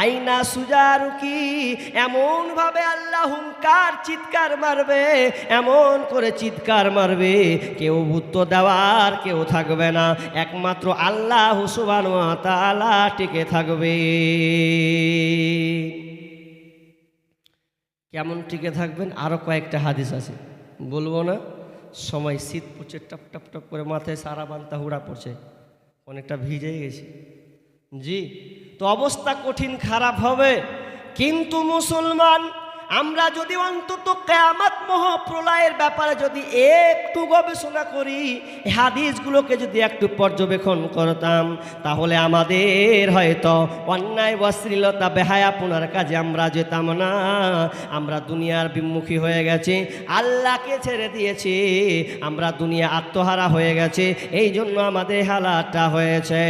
আইনা সুজারুকি, এমন ভাবে আল্লাহ হুঙ্কার চিৎকার মারবে, এমন করে চিৎকার মারবে, কেউ উত্তর দেওয়ার কেউ থাকবে না, একমাত্র আল্লাহ সুবহানাহু ওয়া তাআলা টিকে থাকবে। কেমন টিকে থাকবেন? আরো কয়েকটা হাদিস আছে, বলবো না, সময়, শীত পড়ছে, টপ টপ টপ করে মাথায় সারা বান্তা হুড়া পড়ছে, অনেকটা ভিজে গেছে। জি, তো অবস্থা কঠিন খারাপ হবে। কিন্তু মুসলমান আমরা যদি অন্তত কিয়ামত মহাপ্রলয়ের ব্যাপারে যদি একটু গবেষণা করি, হাদিসগুলোকে যদি একটু পর্যবেক্ষণ করতাম, তাহলে আমাদের হয়তো অন্যায় অশ্লীলতা বেহায়াপনার কাজে আমরা যেতাম না। আমরা দুনিয়ার বিমুখী হয়ে গেছি, আল্লাহকে ছেড়ে দিয়েছি, আমরা দুনিয়া আত্মহারা হয়ে গেছে, এই জন্য আমাদের হালাতটা হয়েছে।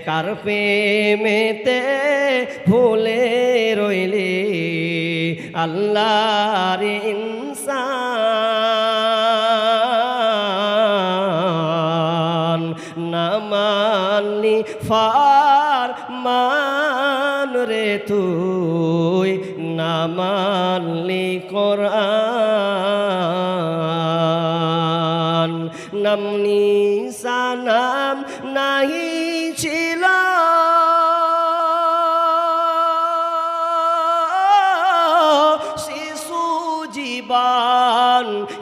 কার প্রেমেতে ভুলে রইলে আল্লাহর ইনসান, না মানলি ফরমান রে তুই, না মানলি কোরআন। নাম নিশানাম নাহি ছিল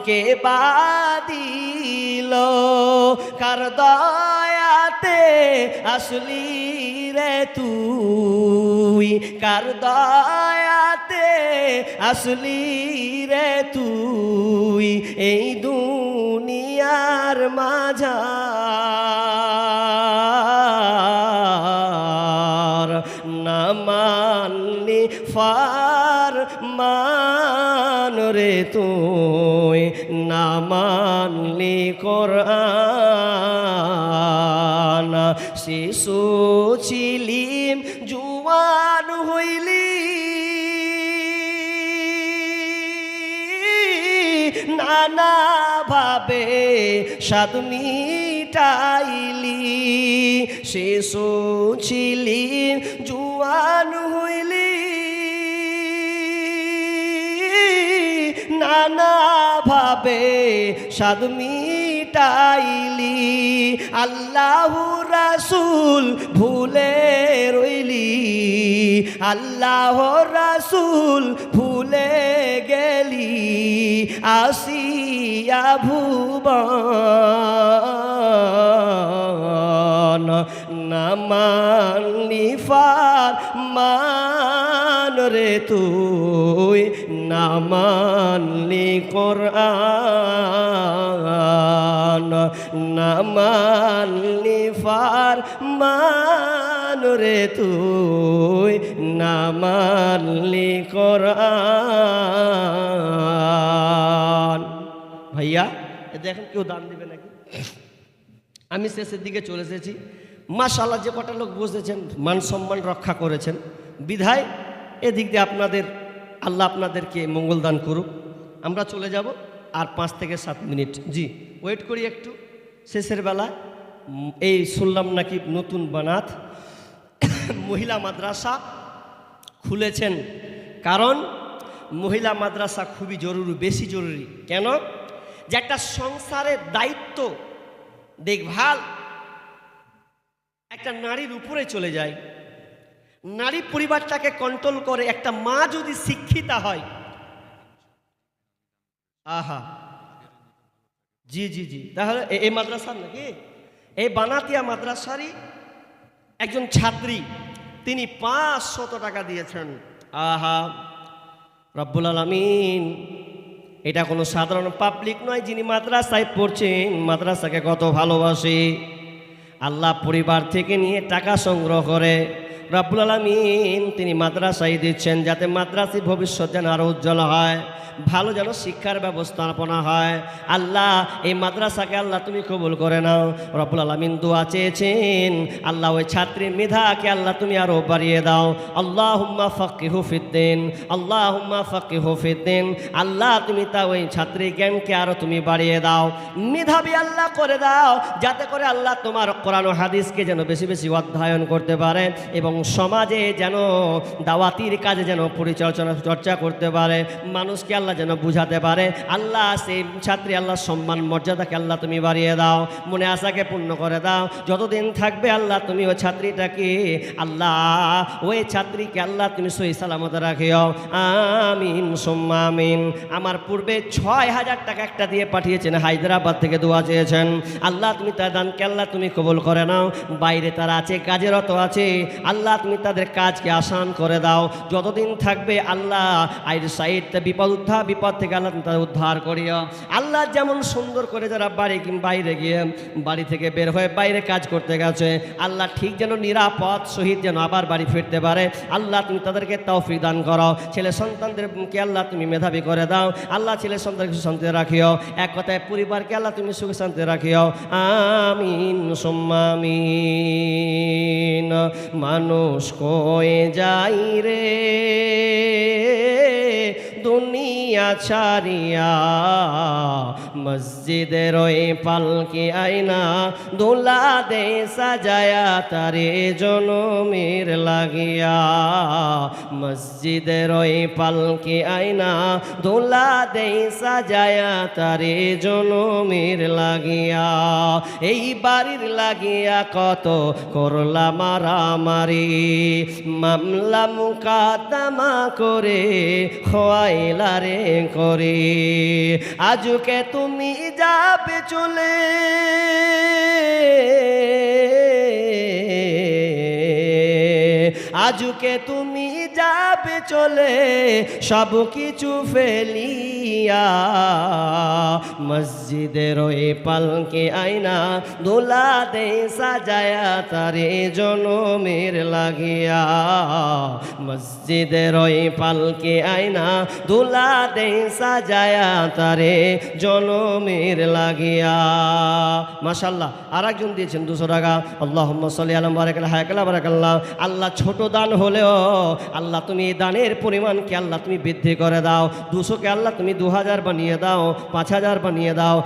কে বাদিল, কার দয়াতে আসলি রে তুই, কার দয়াতে আসলি রে তুই এই দুনিয়ার মাঝার। না মানলি ফরমান রে তুই, না মানলি কোরআন। শিশু ছিলিম জুয়ান হইলি, নানা ভাবে স্বাদ মিটাইলি শিশু ছিলি জুয়ান হইলি নানা ভাবে স্বাদ মিটাইলি আল্লাহ রাসূল ভুলে রইলি আল্লাহ রাসূল ভুলে গেলি আসিয়া ভুবন না মানলি ফরমান রে তুই না মানলি কোরআন না মানলি ফরমান রে তুই না মানলি কোরআন। ভাইয়া দেখেন কেউ দান দিবে নাকি? আমি শেষের দিকে চলে এসেছি। মাশাআল্লাহ যে কটা লোক বুঝেছেন মান সম্মান রক্ষা করেছেন বিধায় এদিক দিয়ে আপনাদের আল্লাহ আপনাদেরকে মঙ্গল দান করুক। আমরা চলে যাব আর 5 থেকে 7 মিনিট জি ওয়েট করি একটু। শেষের বেলা এই শুনলাম নাকি নতুন বানাত মহিলা মাদ্রাসা খুলেছেন, কারণ মহিলা মাদ্রাসা খুবই জরুরি, বেশি জরুরি। কেন? যে একটা সংসারের দায়িত্ব দেখভাল একটা নারীর উপরে চলে যায়। নারী পরিবারটাকে কন্ট্রোল করে। একটা মা যদি শিক্ষিতা হয়, আহা জি জি জি, তাহলে এই মাদ্রাসার নাকি এই বানাতিয়া মাদ্রাসারই একজন ছাত্রী, তিনি 500 টাকা দিয়েছেন। আহা রব্বুল আলামিন, এটা কোনো সাধারণ পাবলিক নয় যিনি মাদ্রাসায় পড়ছেন, মাদ্রাসাকে কত ভালোবাসে। আল্লাহ পরিবার থেকে নিয়ে টাকা সংগ্রহ করে রব্বুল আলামিন তিনি মাদ্রাসায় দিচ্ছেন, যাতে মাদ্রাসার ভবিষ্যৎ যেন আরও উজ্জ্বল হয়, ভালো যেন শিক্ষার ব্যবস্থাপনা হয়। আল্লাহ এই মাদ্রাসাকে আল্লাহ তুমি কবুল করে নাও। রব্বুল আলামিন দোয়া চেয়েছেন, আল্লাহ ওই ছাত্রীর মেধাকে আল্লাহ তুমি আরও বাড়িয়ে দাও। আল্লাহুম্মা ফাক্কিহু ফিদ্দিন, আল্লাহুম্মা ফাক্কিহু ফিদ্দিন। আল্লাহ তুমি তা ওই ছাত্রীর জ্ঞানকে আরও তুমি বাড়িয়ে দাও, মেধাবী আল্লাহ করে দাও, যাতে করে আল্লাহ তোমার কোরআন ও হাদিসকে যেন বেশি বেশি অধ্যয়ন করতে পারে এবং সমাজে যেন দাওয়াতির কাজে যেন চর্চা করতে পারে, মানুষকে আল্লাহ যেন বুঝাতে পারে। আল্লাহ সেই ছাত্রী আল্লাহ সম্মান মর্যাদাকে আল্লাহ তুমি বাড়িয়ে দাও, মনে আশাকে পূর্ণ করে দাও। যতদিন থাকবে আল্লাহ তুমি ওই ছাত্রীটাকে আল্লাহ ওই ছাত্রীকে আল্লাহ তুমি সহি সালামত রাখিও। আমিন সুম্মা আমিন। আমার পূর্বে 6000 টাকা একটা দিয়ে পাঠিয়েছেন, হায়দ্রাবাদ থেকে দোয়া চেয়েছেন। আল্লাহ তুমি তার দানকে আল্লাহ তুমি কবুল করে নাও। বাইরে তারা আছে, কাজেরত আছে, আল্লাহ তুমি তাদের কাজকে আসান করে দাও। যতদিন থাকবে আল্লাহ আইর সাইড বিপদ থেকে আল্লাহ তুমি তাদের উদ্ধার করিও। আল্লাহ যেমন সুন্দর করে যারা বাইরে গিয়ে বাড়ি থেকে বের হয়ে বাইরে কাজ করতে গেছে, আল্লাহ ঠিক যেন নিরাপদ সহিত যেন আবার বাড়ি ফিরতে পারে। আল্লাহ তুমি তাদেরকে তৌফিক দান করো। ছেলে সন্তানদেরকে আল্লাহ তুমি মেধাবী করে দাও। আল্লাহ ছেলে সন্তানকে শান্তি রাখিও। এক কথায় পরিবারকে আল্লাহ তুমি সুখে শান্তি রাখিও। আমিন সুম্মা আমিন। মানুষ কয়ে যাই রে দুনিয়া ছাড়িয়া, মসজিদের ওই পালকি আয়না দোলা দে সাজায়া তারে জনমের লাগিয়া। মসজিদের ওই পালকি আয়না দোলা দে সাজায়া তারে জনমের লাগিয়া। এই বাড়ির লাগিয়া কত করলা মারামারি, মামলা মুকাদ্দমা করে খোয়াইলারে করে। আজকে তুমি যাবে চলে, আজকে তুমি যাবে চলে সব কিছু ফেলিয়া। মসজিদের ওই পালকে আয়না দোলা দে সাজায়া তারে জনমের লাগিয়া মসজিদের ওই পালকে আয়না দোলা দে সাজায়া তারে জনমের লাগিয়া মাশাআল্লাহ। আর একজন দিয়েছেন 200 টাকা। আল্লাহুম্মা সাল্লি আলা বারাকাল্লাহ হায়াকাল্লাহ বারাকাল্লাহ। আল্লাহ ছোট দান হলেও আল্লাহ তুমি এই দানের পরিমাণকে আল্লাহ তুমি বৃদ্ধি করে দাও। 200কে আল্লাহ তুমি 2000 বানিয়ে দাও, 5000 বানিয়ে দাও,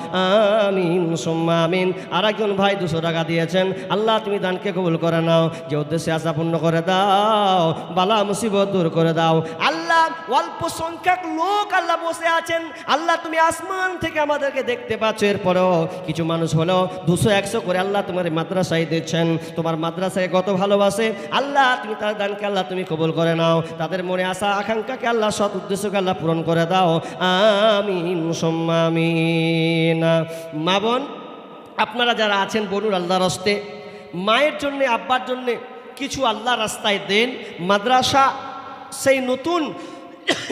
আমিন সুম্মা আমিন। আর একজন ভাই 200 টাকা দিয়েছেন। আল্লাহ তুমি দানকে কবুল করে নাও, যে উদ্দেশ্যে আশা পূর্ণ করে দাও, বালা মুসিবত দূর করে দাও। আল্লাহ অল্প সংখ্যক লোক আল্লাহ বসে আছেন, আল্লাহ তুমি আসমান থেকে আমাদেরকে দেখতে পাচ্ছ, এরপরেও কিছু মানুষ হলো 200-100 করে আল্লাহ তোমার মাদ্রাসায় দিচ্ছেন, তোমার মাদ্রাসায় কত ভালোবাসে। আল্লাহ তুমি তার দানকে আল্লাহ তুমি কবুল করে নাও, তাদের মনে আশা আকাঙ্ক্ষাকে আল্লাহ সৎ উদ্দেশ্যকে আল্লাহ পূরণ করে দাও, আমিন সুম্মা আমিন। মা বোন আপনারা যারা আছেন বলুন আল্লাহর হস্তে মায়ের জন্যে আব্বার জন্যে কিছু আল্লাহ রাস্তায় দেন। মাদ্রাসা সেই নতুন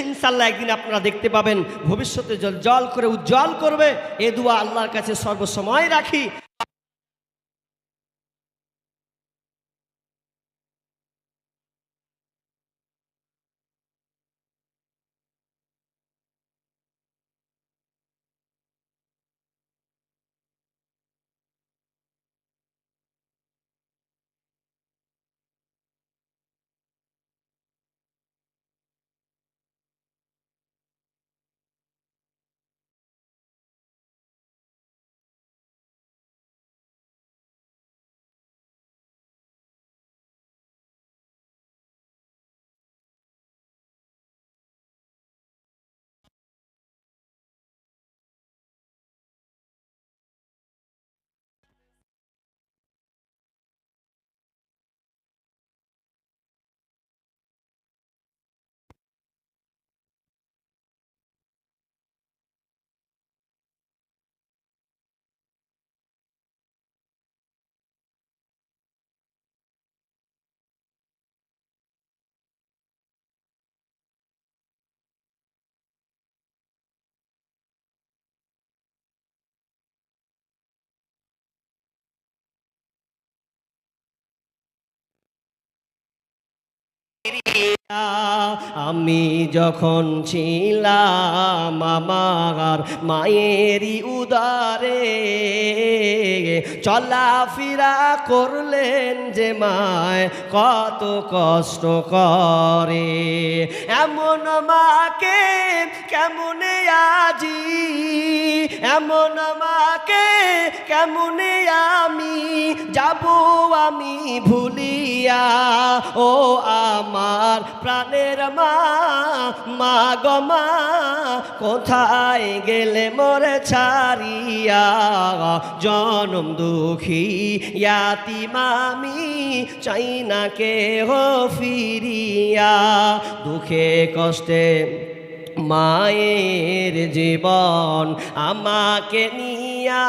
ইনশাল্লাহ একদিন আপনারা দেখতে পাবেন, ভবিষ্যতে জল করে উজ্জ্বল করবে। এ দোয়া আল্লাহর কাছে সর্বসময় রাখি। আমি যখন ছিলাম আমার মায়েরই উদারে, চলাফেরা করলেন যে মায় কত কষ্ট করে। এমন মাকে কেমনে আজি, এমন মাকে কেমনে আমি যাব আমি ভুলিয়া। ও আমার প্রাণের মা, মা গো মা, কোথায় গেলে মোরে ছাড়িয়া। জনম দুঃখী ইয়াতিম আমি, চাই না কেহ ফিরিয়া। দুঃখে কষ্টে মায়ের জীবন আমাকে নিয়া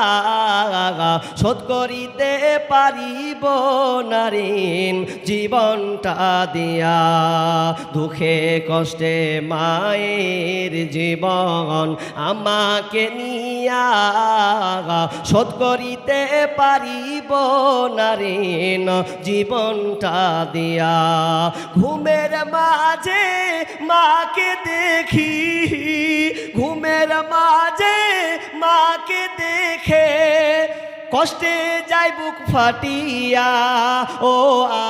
শোধ করিতে পারিব না ঋণ জীবনটা দিয়া। দুঃখে কষ্টে মায়ের জীবন আমাকে নিয়া শোধ করিতে পারিব না ঋণ জীবনটা দিয়া। ঘুমের মাঝে মাকে দেখি, ঘুমের মাঝে মাকে দেখে কষ্টে যাই বুক ফাটিয়া। ও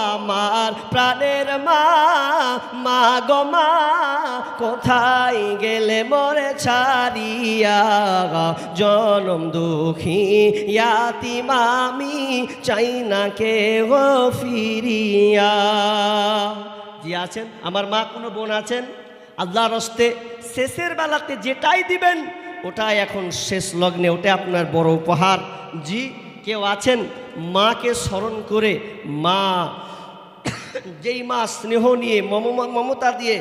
আমার প্রাণের মা, মা গো মা, কোথায় গেলে মোরে ছাড়িয়া। জনম দুঃখী ইয়াতিম আমি, চাই না কেহ ফিরিয়া। জি আছেন আমার মা, কোনো বোন আছেন আল্লাহর হস্তে শেষের বেলাতে যেটাই দিবেন ওটাই এখন শেষ লগ্নে, ওটা আপনার বড় উপহার। জি কেউ আছেন মাকে স্মরণ করে, মা যেই মা স্নেহ নিয়ে মমতা দিয়ে,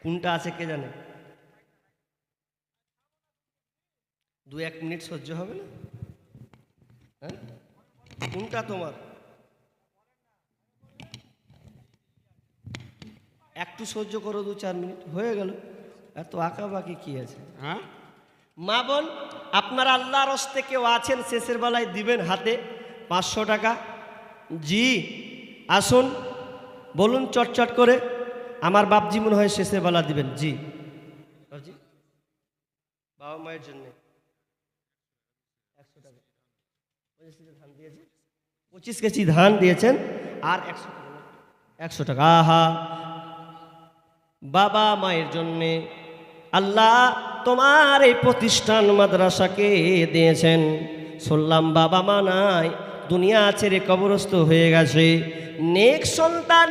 কোনটা আছে কে জানে? 2-1 মিনিট সহ্য হবে না? হ্যাঁ কোনটা তোমার? একটু সহ্য করো, 2-4 মিনিট হয়ে গেল। এত আঁকাবাকি কি আছে? হ্যাঁ মা বোন, আপনারা আল্লাহর হস্তে কেউ আছেন শেষের বেলায় দিবেন হাতে 500 টাকা? জি, আসুন বলুন চটচট করে। আমার বাপজি মনে হয় শেষের বেলা দিবেন। জি বাপজি, বাবা মায়ের জন্য 100 টাকা, 25 কেজি ধান দিয়েছেন আর 100 টাকা। আহা, বাবা মায়ের জন্যে আল্লাহ তোমার এই প্রতিষ্ঠান মাদ্রাসাকে দিয়েছেন। শুনলাম বাবা মা নাই, দুনিয়া ছেড়ে কবরস্থ হয়ে গেছে। নেক সন্তান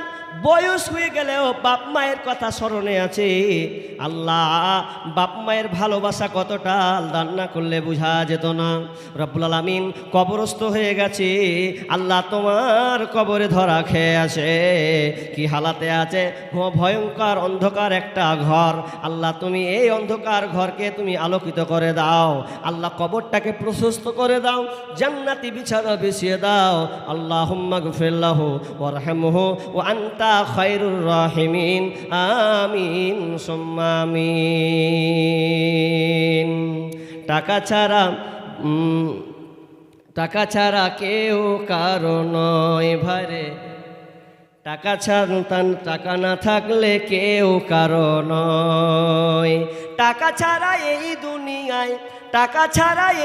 বয়স হয়ে গেলেও বাপ মায়ের কথা স্মরণে আছে। আল্লাহ, বাপ মায়ের ভালোবাসা কতটা দান না করলে বোঝা যেত না। রব্বুল আলামিন কবরস্থ হয়ে গেছে। আল্লাহ তোমার কবরে ধরা খেয়ে আছে। কি হালাতে আছে? ভয়ঙ্কর অন্ধকার একটা ঘর। আল্লাহ তুমি এই অন্ধকার ঘরকে তুমি আলোকিত করে দাও। আল্লাহ কবরটাকে প্রশস্ত করে দাও, জান্নাতি বিছানা বিছিয়ে দাও। আল্লাহুম্মা গফির লাহু ওয়ারহামহু ওয়া আনতা খায়রুর রাহিমিন। আমিন সুম্মা আমিন। টাকা ছাড়া কেউ কারো নয় ভাইরে। টাকা না থাকলে কেউ কারো নয়। টাকা ছাড়া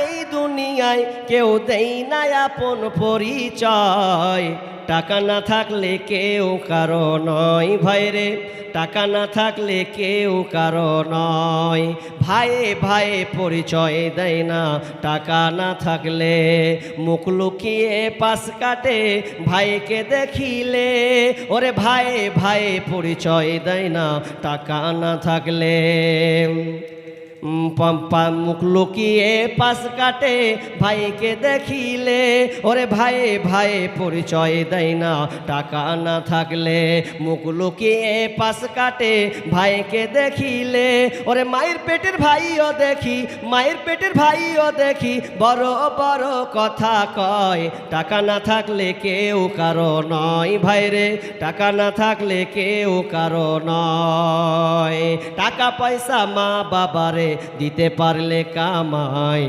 এই দুনিয়ায় কেউ দেই না আপন পরিচয়। টাকা না থাকলে কেউ কারো নয় ভাইরে। টাকা না থাকলে কেউ কারো নয়। ভাইয়ে ভাইয়ে পরিচয় দেয় না টাকা না থাকলে। মুখ লুকিয়ে পাশ কাটে ভাইকে দেখিলে। ওরে ভাইয়ে ভাইয়ে পরিচয় দেয় না টাকা না থাকলে। মুখ লুকিয়ে পাশ কাটে ভাইকে দেখিলে। ওরে ভাইয়ে ভাইয়ে পরিচয় দেয় না টাকা না থাকলে। মুখ লুকিয়ে পাশ কাটে ভাইকে দেখিলে। ওরে মায়ের পেটের ভাইও দেখি বড় বড় কথা কয়। টাকা না থাকলে কেউ কারো নয় ভাইরে। টাকা না থাকলে কেউ কারো নয়। টাকা পয়সা মা বাবারে দিতে পারলে কামাই।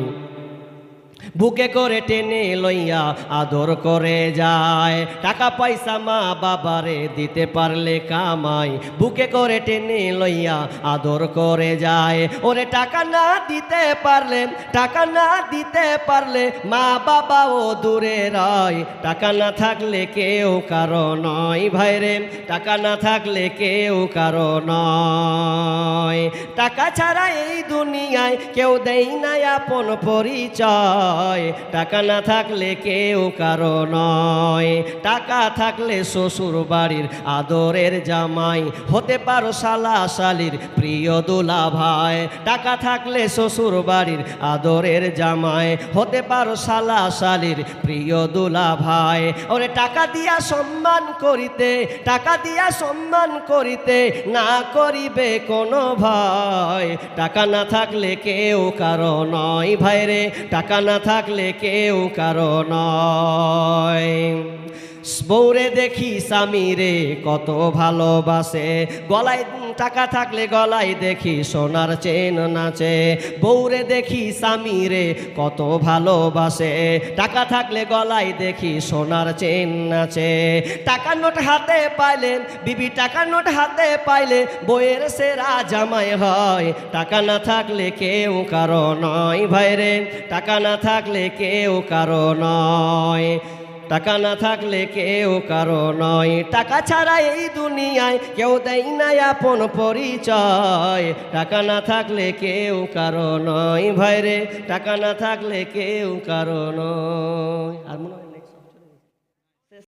বুকে করে টেনে লইয়া আদর করে যায়। টাকা পয়সা মা বাবারে দিতে পারলে কামাই। বুকে করে টেনে লইয়া আদর করে যায়। ওরে টাকা না দিতে পারলে মা বাবাও দূরে রয়। টাকা না থাকলে কেউ কারো নয় ভাইরে। টাকা না থাকলে কেউ কারো নয়। টাকা ছাড়া এই দুনিয়ায় কেউ দেই না আপন পরিচয়। টাকা না থাকলে কেউ কারো নয়। টাকা থাকলে শ্বশুর বাড়ির আদরের জামাই হতে পারো শালা শালির প্রিয় দুলা ভাই। টাকা থাকলে শ্বশুর বাড়ির আদরের জামাই হতে পারো শালা শালির প্রিয় দুলা ভাই। ওরে টাকা দিয়া সম্মান করিতে না করিবে কোনো ভয়। টাকা না থাকলে কেউ কারো নয় ভাইরে। টাকা না থাকলে কেউ কারো নয়। বউরে দেখি স্বামীরে কত ভালোবাসে। গলায় টাকা থাকলে গলায় দেখি সোনার চেন নাচে। বউরে দেখি স্বামীরে কত ভালোবাসে। টাকা থাকলে গলায় দেখি সোনার চেন নাচে। টাকার নোট হাতে পাইলে বিবি, টাকার নোট হাতে পাইলে বউয়ের সেরা জামাই হয়। টাকা না থাকলে কেউ কারো নয় ভাইরে। টাকা না থাকলে কেউ কারো নয়। টাকা না থাকলে কেউ কারো নয়। টাকা ছাড়া এই দুনিয়ায় কেউ দেয় না আপন পরিচয়। টাকা না থাকলে কেউ কারো নয় ভাইরে। টাকা না থাকলে কেউ কারো নয়। আর মনে হয়